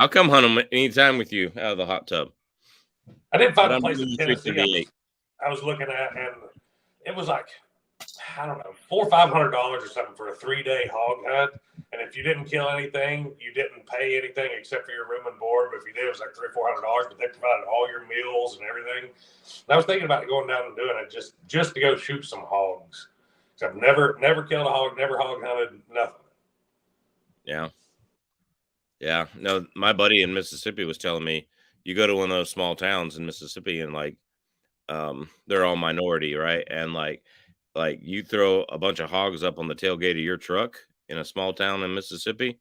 come hunt them anytime with you out of the hot tub. I didn't find a place in Tennessee I was looking at, and it was like, I don't know, $400 or $500 or something for a 3-day hog hunt. And if you didn't kill anything, you didn't pay anything except for your room and board. But if you did, it was like $300 or $400. But they provided all your meals and everything. And I was thinking about going down and doing it just to go shoot some hogs. So I've never killed a hog, never hog hunted, nothing. Yeah. Yeah. No, my buddy in Mississippi was telling me you go to one of those small towns in Mississippi and like they're all minority, right? And like you throw a bunch of hogs up on the tailgate of your truck in a small town in Mississippi,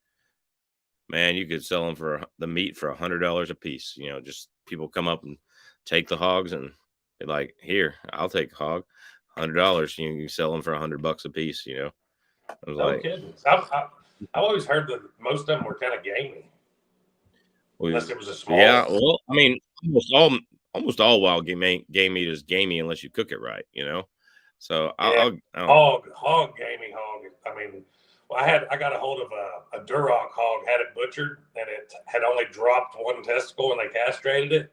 man, you could sell them for the meat for $100 a piece. Just people come up and take the hogs and be like, "Here, I'll take a hog, $100. You can sell them for $100 a piece." I was like, kidding. I've always heard that most of them were kind of gamey. Unless it was a small. Yeah, well, I mean, almost all wild game meat is gamey unless you cook it right, So hog gaming hog. I mean, I got a hold of a Duroc hog, had it butchered, and it had only dropped one testicle, and they castrated it.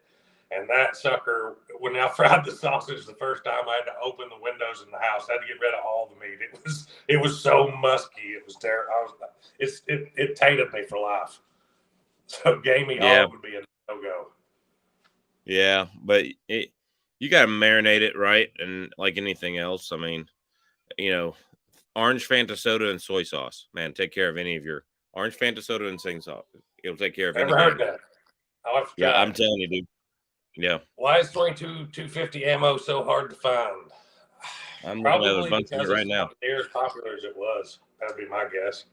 And that sucker, when I fried the sausage the first time, I had to open the windows in the house. I had to get rid of all the meat. It was so musky. It was terrible. It tainted me for life. So gamey hog would be a no-go. Yeah, but you got to marinate it right, and like anything else, I mean, orange Fanta soda and soy sauce. Man, take care of any of your orange Fanta soda and It'll take care of Never any heard game. that. I'll have to Yeah, try I'm it. telling you, dude. Yeah. Why is 22-250 ammo so hard to find? I'm looking at a Probably bunch of it because right it's now. not near as popular as it was. That'd be my guess.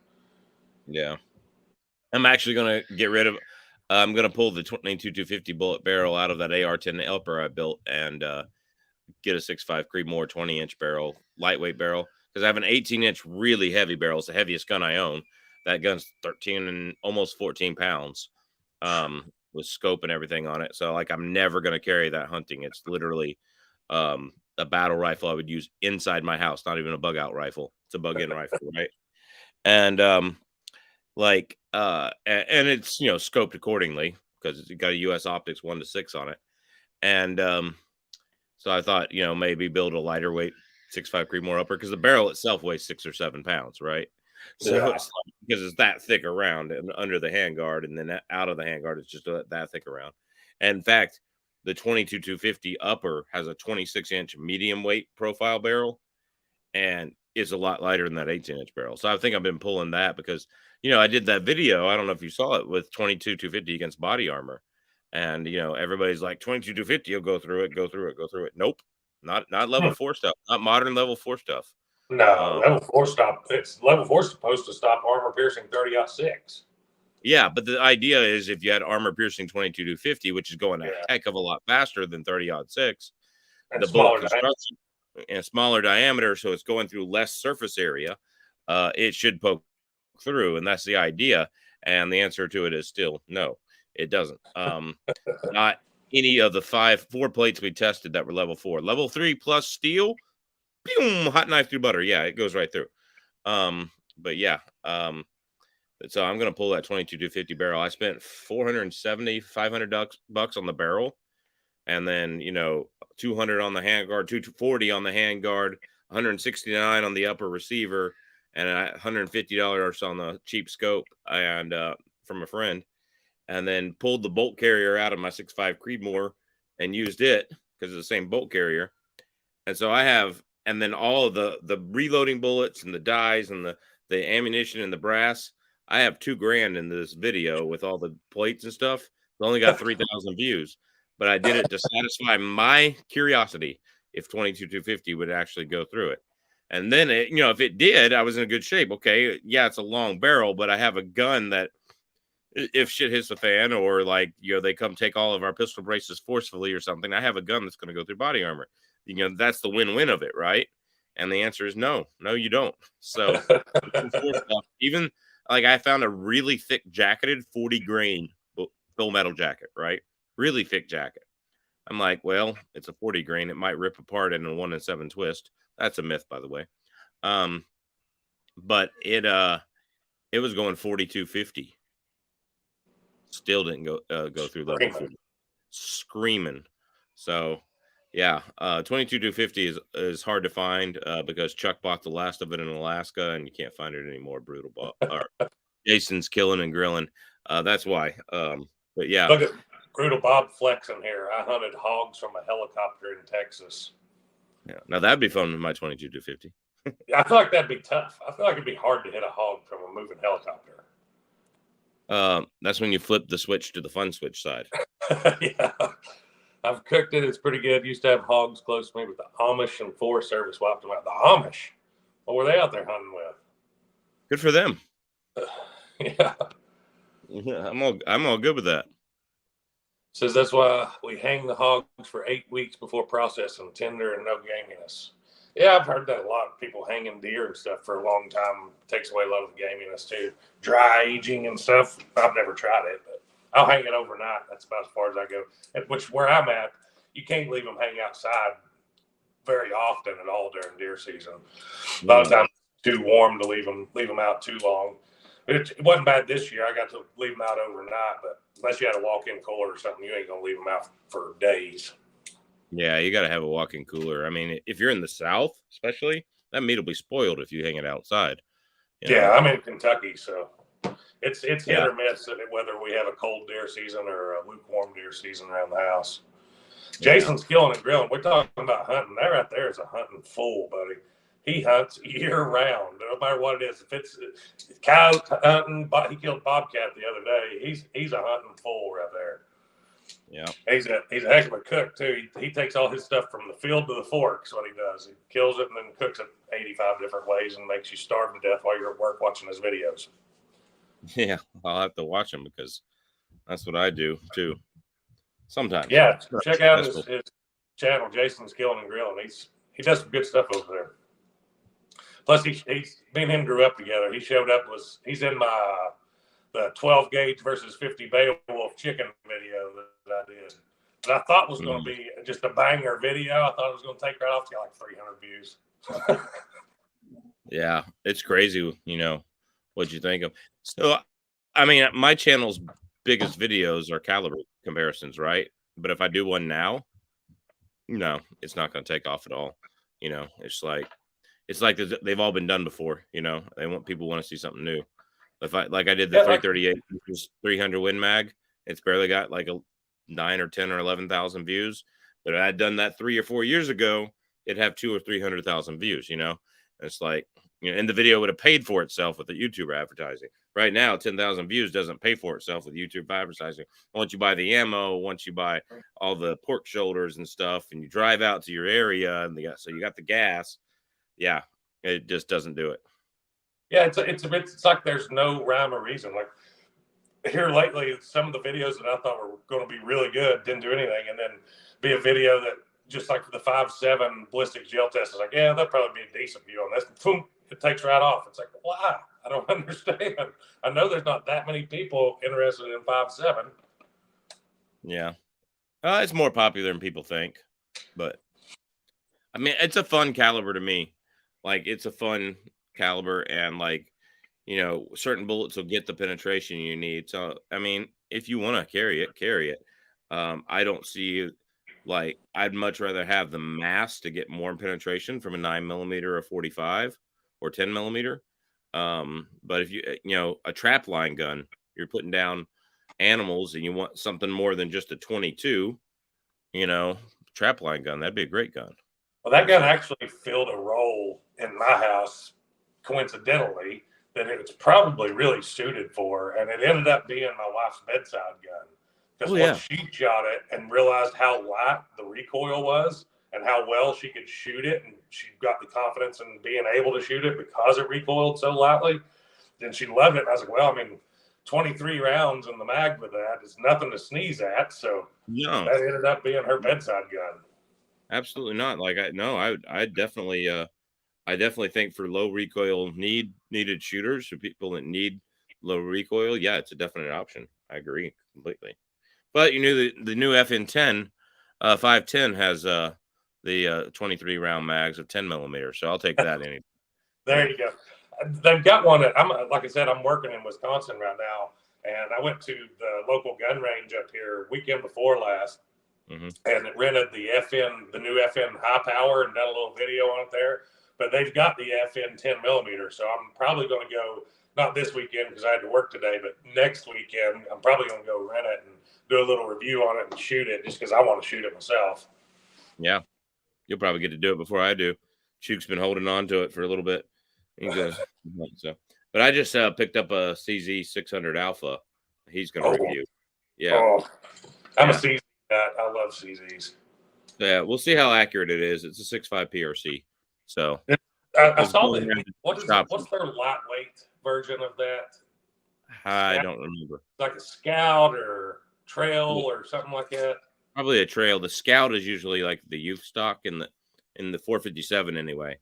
Yeah. I'm actually going to get rid of. I'm going to pull the 22-250 bullet barrel out of that AR-10 Elper I built and get a 6.5 Creedmoor 20-inch barrel, lightweight barrel, because I have an 18-inch really heavy barrel. It's the heaviest gun I own. That gun's 13 and almost 14 pounds with scope and everything on it. So, like, I'm never going to carry that hunting. It's literally a battle rifle I would use inside my house, not even a bug-out rifle. It's a bug-in rifle, right? And and it's, you know, scoped accordingly because it's got a US optics 1-6 on it. And so I thought, you know, maybe build a lighter weight 6.5 Creedmoor upper because the barrel itself weighs 6 or 7 pounds, right? So Yeah. it's like, because it's that thick around and under the handguard, and then out of the handguard, it's just that thick around. And in fact, the 22-250 upper has a 26-inch medium weight profile barrel, and is a lot lighter than that 18-inch barrel. So I think I've been pulling that because, you know, I did that video. I don't know if you saw it with 22-250 against body armor. And, you know, everybody's like 22-250, you'll go through it, go through it, go through it. Nope. Not level 4 stuff, not modern level 4 stuff. No, level 4 stop. It's level 4 supposed to stop armor piercing 30-06. Yeah, but the idea is if you had armor piercing 22-250, which is going a heck of a lot faster than 30-06, and the bullet construction and smaller diameter, so it's going through less surface area, it should poke through, and that's the idea. And the answer to it is still no, it doesn't. Not any of the 4 plates we tested that were level 4. Level 3 plus steel, boom, hot knife through butter. Yeah, it goes right through. But yeah, so I'm gonna pull that 22-250 barrel. I spent $470-$500 on the barrel, and then, you know, 200 on the handguard, 240 on the handguard, 169 on the upper receiver, and $150 on the cheap scope, and from a friend, and then pulled the bolt carrier out of my 6.5 Creedmoor and used it because it's the same bolt carrier. And so I have, and then all of the reloading bullets and the dies and the ammunition and the brass. I have $2,000 in this video with all the plates and stuff. It's only got 3,000 views, but I did it to satisfy my curiosity if 22-250 would actually go through it. And then, you know, if it did, I was in a good shape. Okay, yeah, it's a long barrel, but I have a gun that if shit hits the fan, or like, you know, they come take all of our pistol braces forcefully or something, I have a gun that's going to go through body armor. You know, that's the win-win of it, right? And the answer is no, you don't. So even like I found a really thick jacketed 40 grain full metal jacket, right? Really thick jacket. I'm like, well, it's a 40 grain. It might rip apart in a 1-in-7 twist. That's a myth, by the way. But it was going 42-50. Still didn't go through level 4. Screaming. So yeah, 22-250 is hard to find because Chuck bought the last of it in Alaska, and you can't find it anymore. Brutal or Jason's killing and grilling. That's why. But yeah. Look at Brutal Bob flexing here. I hunted hogs from a helicopter in Texas. Yeah, now that'd be fun with my 22-250. Yeah, I feel like that'd be tough. I feel like it'd be hard to hit a hog from a moving helicopter. That's when you flip the switch to the fun switch side. Yeah, I've cooked it. It's pretty good. Used to have hogs close to me, but the Amish and Forest Service wiped them out. The Amish, what were they out there hunting with? Good for them. Yeah, I'm all good with that. Says that's why we hang the hogs for 8 weeks before processing, tender and no gaminess. Yeah, I've heard that a lot. People hanging deer and stuff for a long time takes away a lot of the gaminess too. Dry aging and stuff. I've never tried it, but I'll hang it overnight. That's about as far as I go. Which where I'm at, you can't leave them hang outside very often at all during deer season. A lot of times it's too warm to leave them out too long. It wasn't bad this year. I got to leave them out overnight, but unless you had a walk-in cooler or something, you ain't gonna leave them out for days. Yeah, you got to have a walk-in cooler. I mean, if you're in the South, especially, that meat will be spoiled if you hang it outside. Yeah, I'm in Kentucky, so it's hit or miss whether we have a cold deer season or a lukewarm deer season around the house. Jason's killing and grilling. We're talking about hunting. That right there is a hunting fool, buddy. he hunts year round, no matter what it is. If it's cow hunting, he killed bobcat the other day. He's a hunting fool right there. Yeah, he's a heck of a cook too. He takes all his stuff from the field to the fork. Is what he does. He kills it and then cooks it 85 different ways and makes you starve to death while you're at work watching his videos. Yeah, I'll have to watch him because that's what I do too. Sometimes. Yeah, check out his channel, Jason's Killing and Grilling. He does some good stuff over there. Plus, me and him grew up together. He showed up, he's in the 12 gauge versus 50 Beowulf chicken video that I did. And I thought was going to be just a banger video. I thought it was going to take right off to like 300 views. Yeah, it's crazy, you know, what you think of. So, I mean, my channel's biggest videos are caliber comparisons, right? But if I do one now, no, it's not going to take off at all. You know, it's like they've all been done before. You know, people want to see something new. If I did the 338 300 Win Mag, it's barely got like a 9 or 10 or 11,000 views. But if I had done that 3 or 4 years ago, it'd have 200,000 or 300,000 views. You know, and it's like, you know, and the video would have paid for itself with the YouTube advertising. Right now, 10,000 views doesn't pay for itself with YouTube advertising. Once you buy the ammo, once you buy all the pork shoulders and stuff, and you drive out to your area, and so you got the gas. Yeah, it just doesn't do it. Yeah, it's like there's no rhyme or reason. Like here lately, some of the videos that I thought were going to be really good didn't do anything, and then be a video that just like the 5.7 ballistics gel test is like, yeah, that'll probably be a decent view on this. Boom, it takes right off. It's like, why? I don't understand. I know there's not that many people interested in 5.7. Yeah, it's more popular than people think, but I mean, it's a fun caliber to me. Like, it's a fun caliber, and like, you know, certain bullets will get the penetration you need. So, I mean, if you want to carry it, carry it. I don't see, like, I'd much rather have the mass to get more penetration from a 9mm or a 45 or 10mm. But if you know, a trap line gun, you're putting down animals and you want something more than just a 22, you know, trap line gun, that'd be a great gun. Well, that gun actually filled a role in my house, coincidentally, that it's probably really suited for, and it ended up being my wife's bedside gun. Because once she shot it and realized how light the recoil was and how well she could shoot it, and she got the confidence in being able to shoot it because it recoiled so lightly, then she loved it. And I was like, well, I mean, 23 rounds in the mag with that is nothing to sneeze at. So that ended up being her bedside gun. Absolutely not. Like, I definitely think for low recoil needed shooters, for people that need low recoil, yeah, it's a definite option. I agree completely. But you knew the new FN10 510 has the 23 round mags of 10mm, so I'll take that any. There you go. They've got one that like I said, I'm working in Wisconsin right now, and I went to the local gun range up here weekend before last. And it rented the new FN high power, and done a little video on it there. But they've got the FN 10mm, so I'm probably going to go, not this weekend because I had to work today, but next weekend I'm probably going to go rent it and do a little review on it and shoot it just because I want to shoot it myself. Yeah, you'll probably get to do it before I do. Chuke's been holding on to it for a little bit. But I just picked up a CZ 600 Alpha. He's going to review. Yeah, I'm a CZ. I love CZs. Yeah, we'll see how accurate it is. It's a 6.5 PRC. So I saw that. What's their lightweight version of that? I don't remember. Like a Scout or Trail or something like that. Probably a Trail. The Scout is usually like the youth stock in the 457 anyway.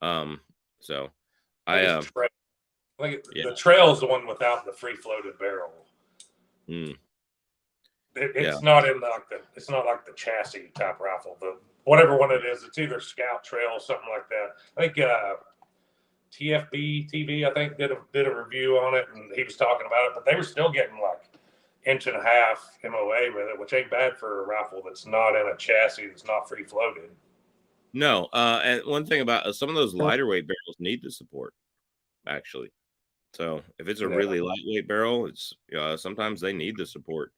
So I think the Trail is the one without the free floated barrel. It's not in it's not like the chassis type rifle. The whatever one it is, it's either Scout, Trail, something like that. I think TFB TV, I think, did a review on it, and he was talking about it. But they were still getting like 1.5 MOA with it, which ain't bad for a rifle that's not in a chassis that's not free floated. No, and one thing about some of those lighter weight barrels need the support, actually. So if it's a really lightweight barrel, it's sometimes they need the support.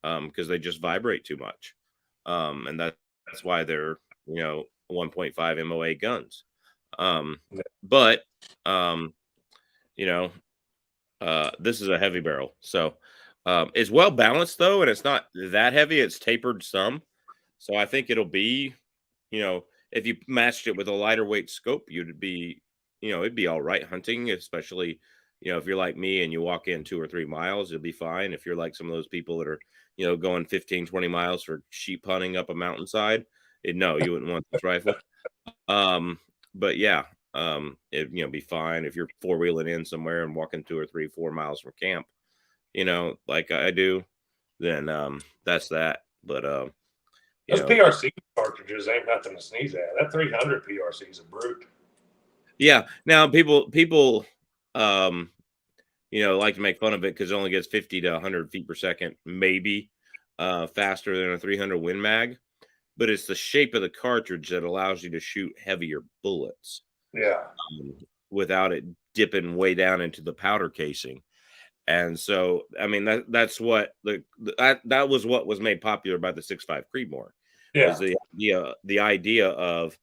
Because they just vibrate too much. And that's why they're, 1.5 MOA guns. But you know, this is a heavy barrel, so it's well balanced though, and it's not that heavy. It's tapered some, so I think it'll be, if you matched it with a lighter weight scope, you'd be, it'd be all right hunting, especially, if you're like me and you walk in 2 or 3 miles, you'll be fine. If you're like some of those people that are, going 15, 20 miles for sheep hunting up a mountainside, no, you wouldn't want this rifle. But yeah, it be fine if you're four-wheeling in somewhere and walking 2 or 3, 4 miles from camp, like I do, then that's that. But those PRC cartridges ain't nothing to sneeze at. That 300 PRC is a brute. Yeah. Now people like to make fun of it because it only gets 50 to 100 feet per second, maybe faster than a 300 Win Mag. But it's the shape of the cartridge that allows you to shoot heavier bullets. Yeah. Without it dipping way down into the powder casing. And so, I mean, that's what that was what was made popular by the 6.5 Creedmoor. Yeah. Was the idea of,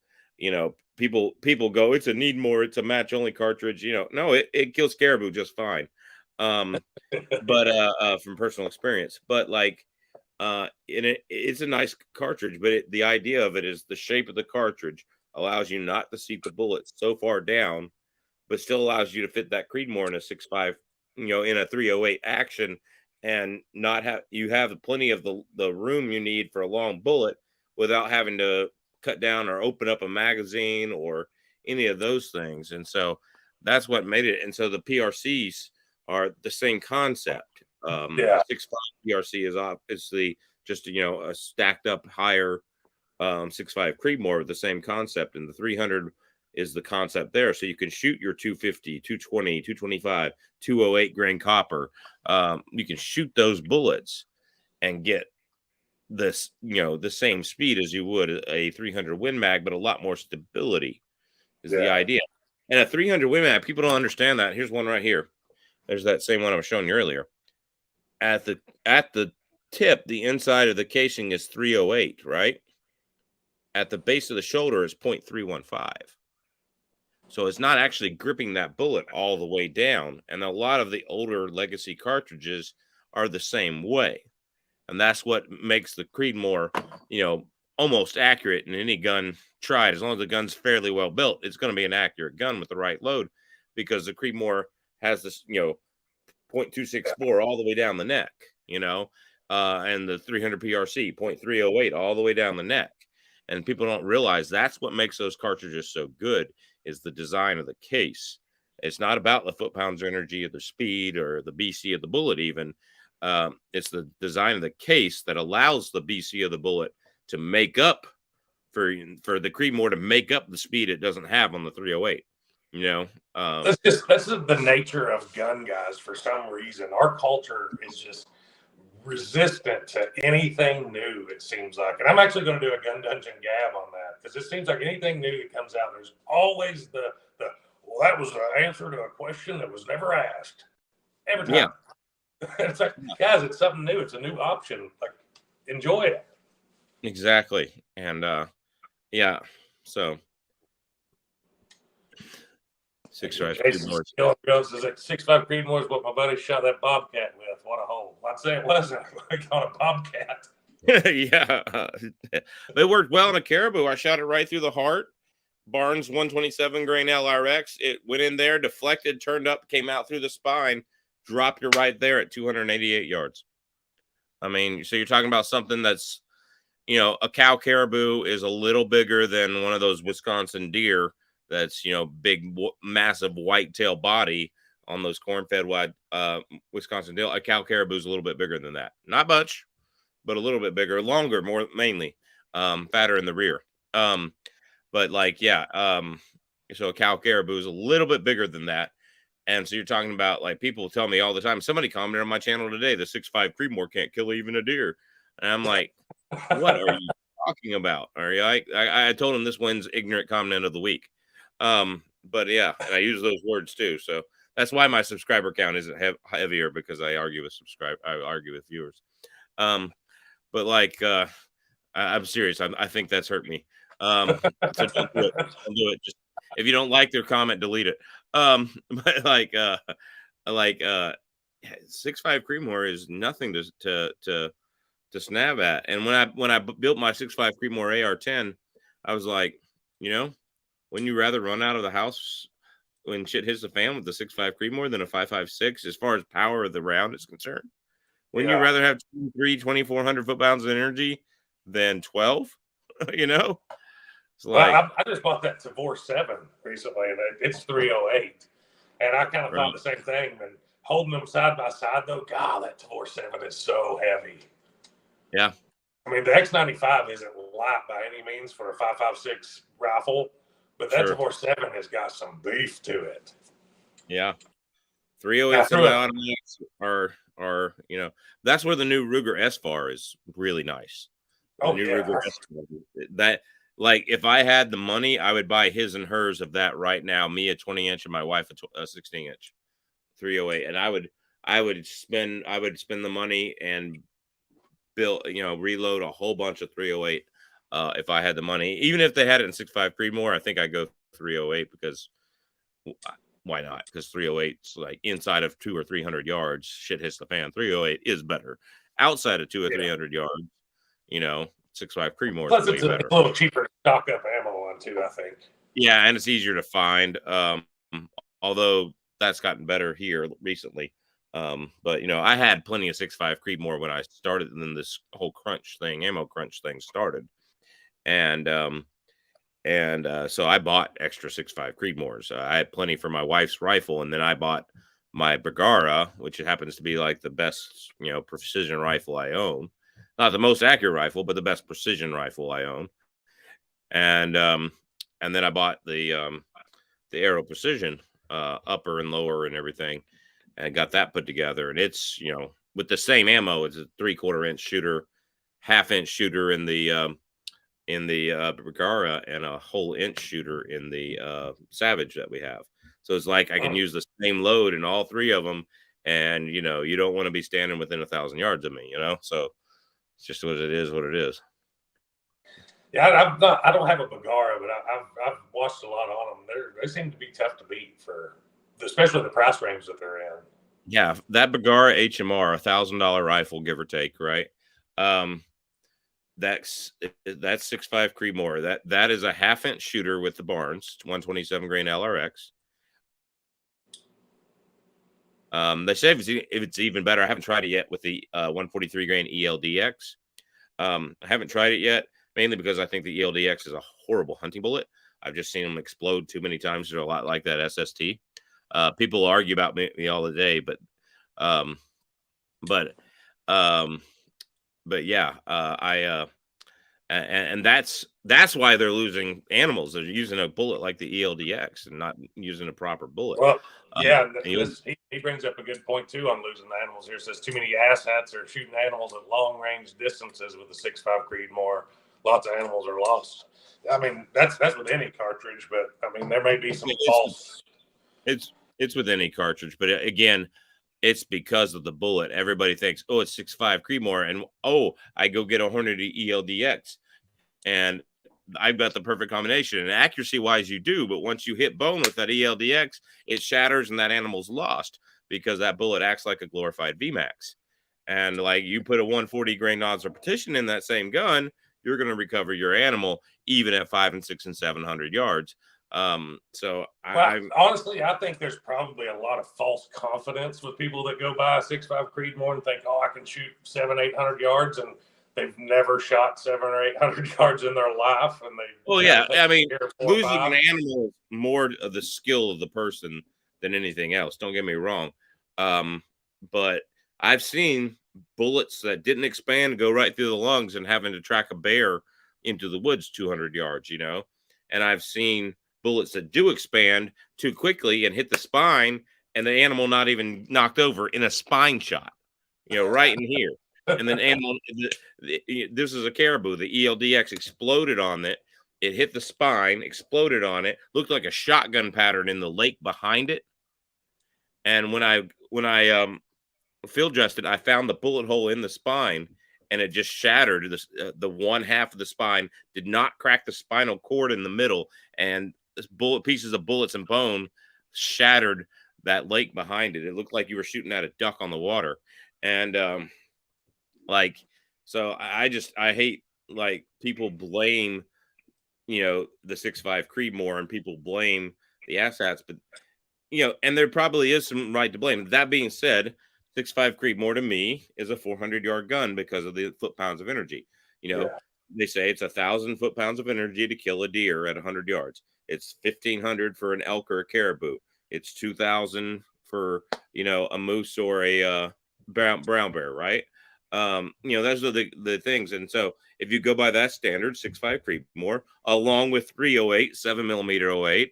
people go, it's a need more, it's a match only cartridge. No, it kills caribou just fine. But from personal experience, but like, it's a nice cartridge, but the idea of it is the shape of the cartridge allows you not to seat the bullet so far down, but still allows you to fit that Creedmoor in a 6.5, in a 308 action, and not have plenty of the room you need for a long bullet without having to cut down or open up a magazine or any of those things. And so that's what made it. And so the PRCs are the same concept. Yeah. The 6.5 PRC is obviously just a stacked up higher 6.5 Creedmoor with the same concept, and the 300 is the concept there. So you can shoot your 250, 220, 225, 208 grain copper. You can shoot those bullets and get this, the same speed as you would a 300 Win Mag, but a lot more stability is the idea. And a 300 Win Mag, people don't understand that. Here's one right here. There's that same one I was showing you earlier. At the tip, the inside of the casing is 308, right? At the base of the shoulder is 0.315. So it's not actually gripping that bullet all the way down. And a lot of the older legacy cartridges are the same way. And that's what makes the Creedmoor, almost accurate in any gun tried. As long as the gun's fairly well built, it's going to be an accurate gun with the right load, because the Creedmoor has this, 0.264 all the way down the neck, and the 300 PRC 0.308 all the way down the neck. And people don't realize that's what makes those cartridges so good, is the design of the case. It's not about the foot-pounds of energy or the speed or the BC of the bullet even. It's the design of the case that allows the BC of the bullet to make up for the Creedmoor to make up the speed it doesn't have on the 308. That's the nature of gun guys. For some reason, our culture is just resistant to anything new, it seems like. And I'm actually going to do a Gun Dungeon Gab on that, because it seems like anything new that comes out, there's always the well, that was the answer to a question that was never asked. Every time. Yeah. It's like, guys, it's something new. It's a new option. Like, enjoy it. Exactly. And yeah, so 6.5 Creedmoor. Goes is like 6.5 Creedmoor is what my buddy shot that bobcat with. What a hole! I'd say it wasn't like on a bobcat. Yeah, it worked well in a caribou. I shot it right through the heart. Barnes 127 grain LRX. It went in there, deflected, turned up, came out through the spine, dropped you right there at 288 yards. I mean, so you're talking about something that's, a cow caribou is a little bigger than one of those Wisconsin deer. That's, big, massive whitetail body on those corn-fed wide Wisconsin deer. A cow caribou is a little bit bigger than that. Not much, but a little bit bigger, longer, more mainly, fatter in the rear. But like, yeah, so a cow caribou is a little bit bigger than that. And so you're talking about, like, people tell me all the time, somebody commented on my channel today, the 6.5 Creedmoor can't kill even a deer. And I'm like, what are you talking about? Are you like, I told him this wins ignorant comment of the week. But yeah, and I use those words too. So that's why my subscriber count isn't heavier, because I argue with viewers. But like, I'm serious. I think that's hurt me. So don't do it. Don't do it. Just If you don't like their comment, delete it. But like 6.5 Creedmoor is nothing to snap at. And when I built my 6.5 Creedmoor AR-10, I was like, wouldn't you rather run out of the house when shit hits the fan with the 6.5 Creedmoor than a 5.56 as far as power of the round is concerned? Wouldn't you rather have 2,400 foot-pounds of energy than 12? It's like, well, I just bought that Tavor 7 recently, and it's 308. And I kind of thought the same thing. And holding them side by side, though, God, that Tavor 7 is so heavy. Yeah. I mean, the X95 isn't light by any means for a 5.56 rifle, but that Tavor 7 has got some beef to it. Yeah. 308 semi-automatics are that's where the new Ruger S-FAR is really nice. The new Ruger S-FAR, that, like, if I had the money, I would buy his and hers of that right now. Me a 20-inch and my wife a 16-inch 308, and I would spend the money and build, reload a whole bunch of 308 if I had the money. Even if they had it in 6.5 Creedmoor, I think I'd go 308 because why not? Because 308's like inside of 200 or 300 yards, shit hits the fan. 308 is better. Outside of 200 or 300 yards, 6.5 Creedmoor is way better. It's a little cheaper to stock up ammo on too, I think. Yeah, and it's easier to find. Although that's gotten better here recently. But I had plenty of 6.5 Creedmoor when I started, and then this whole ammo crunch thing started. And so I bought extra 6.5 Creedmoors. I had plenty for my wife's rifle, and then I bought my Bergara, which happens to be like the best, precision rifle I own. Not the most accurate rifle, but the best precision rifle I own. And then I bought the Aero Precision, upper and lower and everything, and got that put together. And it's, with the same ammo, it's a 3/4 inch shooter, 1/2 inch shooter in the Bergara, and a whole inch shooter in the Savage that we have. So it's like I can use the same load in all three of them, and you don't want to be standing within 1,000 yards of me, so it's just what it is. Yeah, I don't have a Bergara, but I've watched a lot on them. They seem to be tough to beat especially the price range that they're in. Yeah, that Bergara HMR, $1,000 rifle, give or take, right? That's 6.5 Creedmoor. That is a 1/2 inch shooter with the Barnes 127 grain LRX. They say if it's even better. I haven't tried it yet with the 143 grain ELDX. I haven't tried it yet, mainly because I think the ELDX is a horrible hunting bullet. I've just seen them explode too many times. They're a lot like that SST. People argue about me all the day, but yeah, and that's why they're losing animals. They're using a bullet like the ELDX and not using a proper bullet. Well, yeah, he brings up a good point too on losing the animals here. Says too many asshats are shooting animals at long range distances with the 6.5 Creedmoor. Lots of animals are lost. I mean, that's with any cartridge, but I mean, there may be some false. It's with any cartridge, but again, it's because of the bullet. Everybody thinks, oh, it's 6.5 Creedmoor, and I go get a Hornady ELDX, and I've got the perfect combination. And accuracy-wise, you do, but once you hit bone with that ELDX, it shatters, and that animal's lost because that bullet acts like a glorified VMAX. And like you put a 140 grain nods repetition in that same gun, you're going to recover your animal even at 500 and 600 and 700 yards. Honestly, I think there's probably a lot of false confidence with people that go buy a 6.5 Creedmoor and think, I can shoot 700-800 yards, and they've never shot 700 or 800 yards in their life. And I mean, losing an animal is more of the skill of the person than anything else. Don't get me wrong. But I've seen bullets that didn't expand go right through the lungs and having to track a bear into the woods 200 yards, and I've seen bullets that do expand too quickly and hit the spine, and the animal not even knocked over in a spine shot, right in here. And then this is a caribou. The ELDX exploded on it. It hit the spine, exploded on it, looked like a shotgun pattern in the lake behind it. And when I field dressed it, I found the bullet hole in the spine, and it just shattered. The one half of the spine did not crack the spinal cord in the middle, and pieces of bullets and bone shattered that lake behind it. It looked like you were shooting at a duck on the water. And like, so I hate like people blame, the 6.5 Creedmoor and people blame the asshats, but and there probably is some right to blame. That being said, 6.5 Creedmoor to me is a 400-yard gun because of the foot-pounds of energy. They say it's 1,000 foot-pounds of energy to kill a deer at 100 yards. It's 1,500 for an elk or a caribou. It's 2,000 for a moose or a brown bear, right? Those are the things. And so if you go by that standard, 6.5 Creedmoor, along with 308, 7mm 08,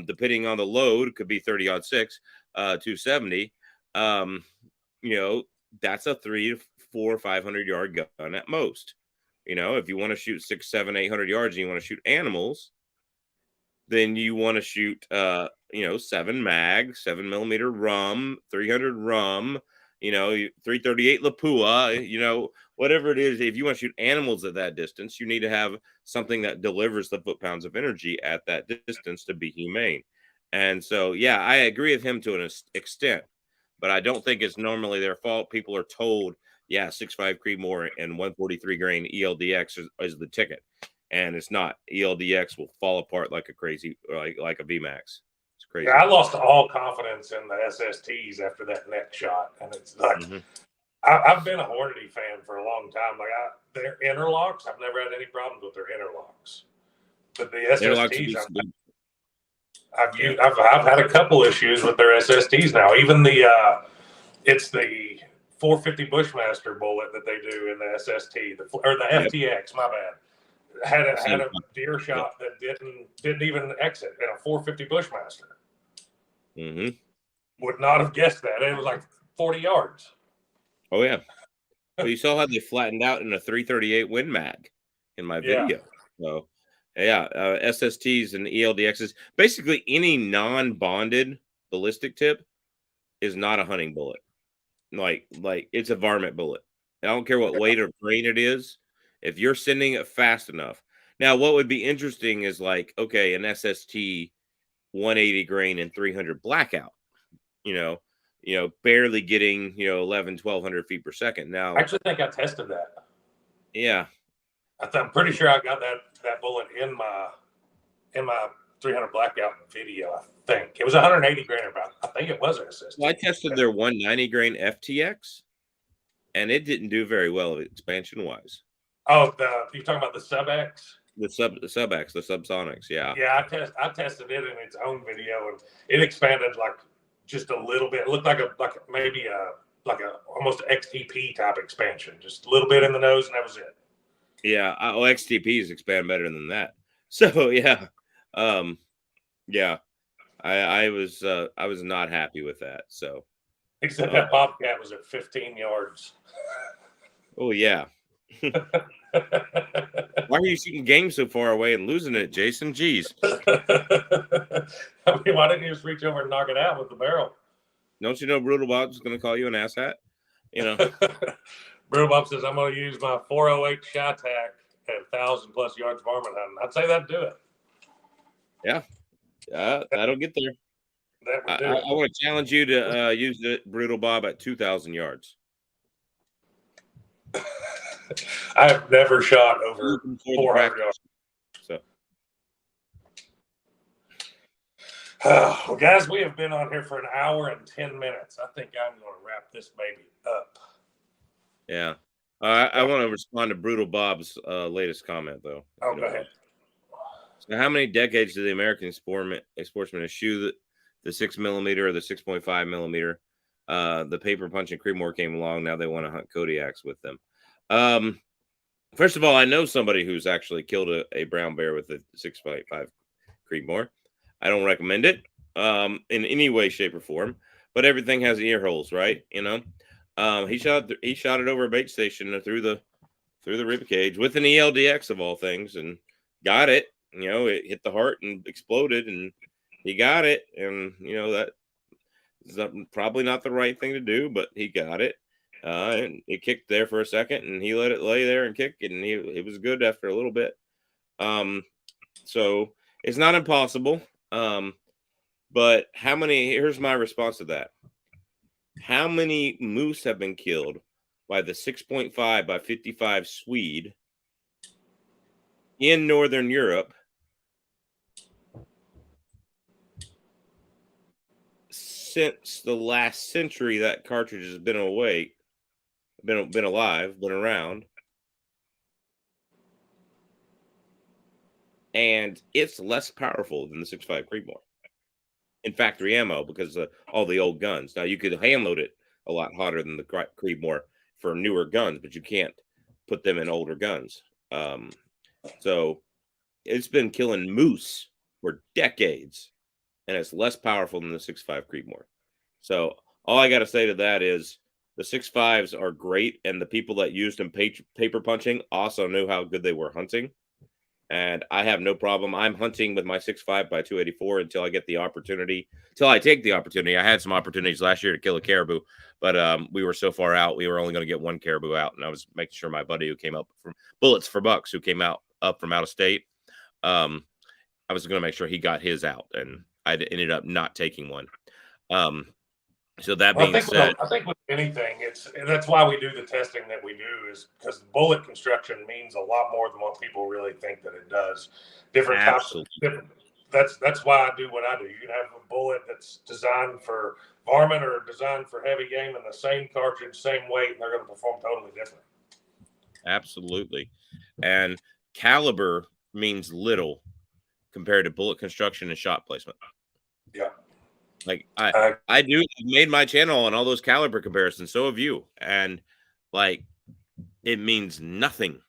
depending on the load, it could be 30-06, 270. That's a 300, 400, 500-yard gun at most. If you want to shoot 600, 700, 800 yards and you want to shoot animals, then you want to shoot 7 mag, 7mm rum, 300 rum, 338 Lapua, whatever it is. If you want to shoot animals at that distance, you need to have something that delivers the foot-pounds of energy at that distance to be humane. And so, yeah, I agree with him to an extent, but I don't think it's normally their fault. People are told, 6.5 Creedmoor and 143 grain ELDX is the ticket, and it's not. ELDX will fall apart like a crazy, like a VMAX. It's crazy. Yeah, I lost all confidence in the SSTs after that neck shot, and it's like I've been a Hornady fan for a long time. Like their interlocks, I've never had any problems with their interlocks, but the SSTs, I've had a couple issues with their SSTs now. Even it's the 450 Bushmaster bullet that they do in the SST, or the FTX. My bad. Had a deer shot that didn't even exit in a 450 Bushmaster. Would not have guessed that. It was like 40 yards. Oh yeah. Well, you saw how they flattened out in a 338 Win Mag in my video. So yeah, SSTs and ELDXs, basically any non-bonded ballistic tip is not a hunting bullet. Like it's a varmint bullet. I don't care what weight or grain it is. If you're sending it fast enough. Now, what would be interesting is like, okay, an SST 180 grain and 300 blackout, barely getting, 11, 1,200 feet per second. Now, I actually think I tested that. Yeah. I'm pretty sure I got that bullet in my 300 blackout video. I think it was 180 grain about. I think it was an SST. Well, I tested their 190 grain FTX, and it didn't do very well expansion wise. Oh, you're talking about the Sub X? The Sub X, the Subsonics, yeah. Yeah, I tested it in its own video, and it expanded like just a little bit. It looked like maybe almost XTP type expansion, just a little bit in the nose, and that was it. Yeah, XTPs expand better than that. So yeah, I was not happy with that. So except that Bobcat was at 15 yards. Oh yeah. Why are you shooting game so far away and losing it, Jason? Jeez. I mean, why didn't you just reach over and knock it out with the barrel? Don't you know Brutal Bob's going to call you an asshat? Brutal Bob says, I'm going to use my 408 shot tack at 1,000+ yards varmint hunting. I'd say that'd do it. Yeah. That'll get there. I want to challenge you to use the Brutal Bob at 2,000 yards. I've never shot over 400 yards. So, well, guys, we have been on here for an hour and 10 minutes. I think I'm going to wrap this baby up. Yeah. I want to respond to Brutal Bob's latest comment, though. Oh, go ahead. So how many decades did the American sportsman eschew the 6mm or the 6.5 millimeter? The paper punching Creedmoor came along. Now they want to hunt Kodiaks with them. First of all, I know somebody who's actually killed a brown bear with a 6.5 Creedmoor. I don't recommend it in any way, shape, or form. But everything has ear holes, right? He shot it over a bait station through the rib cage with an ELDX of all things, and got it. It hit the heart and exploded, and he got it. And that is probably not the right thing to do, but he got it. And it kicked there for a second, and he let it lay there and kick, and it was good after a little bit. So It's not impossible. But how many? Here's my response to that. How many moose have been killed by the 6.5 by 55 Swede in Northern Europe since the last century that cartridge has been awake, been alive, been around? And it's less powerful than the 6.5 Creedmoor in factory ammo because of all the old guns. Now you could hand load it a lot hotter than the Creedmoor for newer guns, but you can't put them in older guns. So it's been killing moose for decades, and it's less powerful than the 6.5 Creedmoor. So all I got to say to that is the 6.5s are great, and the people that used them paper punching also knew how good they were hunting. And I have no problem. I'm hunting with my 6.5 by 284 until I get the opportunity. Till I take the opportunity. I had some opportunities last year to kill a caribou, but we were so far out, we were only going to get one caribou out. And I was making sure my buddy who came up from Bullets for Bucks, who came up from out of state, I was going to make sure he got his out, and I ended up not taking one. So that being said, I think with anything, that's why we do the testing that we do, is because bullet construction means a lot more than what people really think that it does. Different types of different. That's why I do what I do. You can have a bullet that's designed for varmint or designed for heavy game, and the same cartridge, same weight, and they're going to perform totally different. Absolutely, and caliber means little compared to bullet construction and shot placement. Yeah. Like I do made my channel on all those caliber comparisons. So have you. And like, it means nothing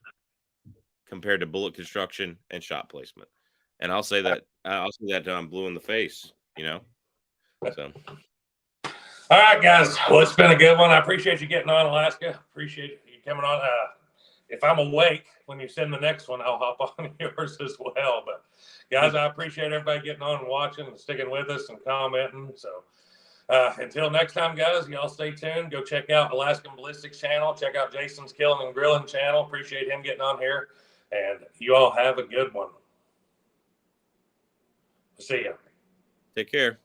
compared to bullet construction and shot placement. And I'll say that till I'm blue in the face, So. All right, guys. Well, it's been a good one. I appreciate you getting on, Alaska. Appreciate you coming on. If I'm awake when you send the next one, I'll hop on yours as well. But guys, I appreciate everybody getting on and watching and sticking with us and commenting. So until next time, guys, y'all stay tuned. Go check out Alaskan Ballistics channel. Check out Jason's Killing and Grilling channel. Appreciate him getting on here. And you all have a good one. See ya. Take care.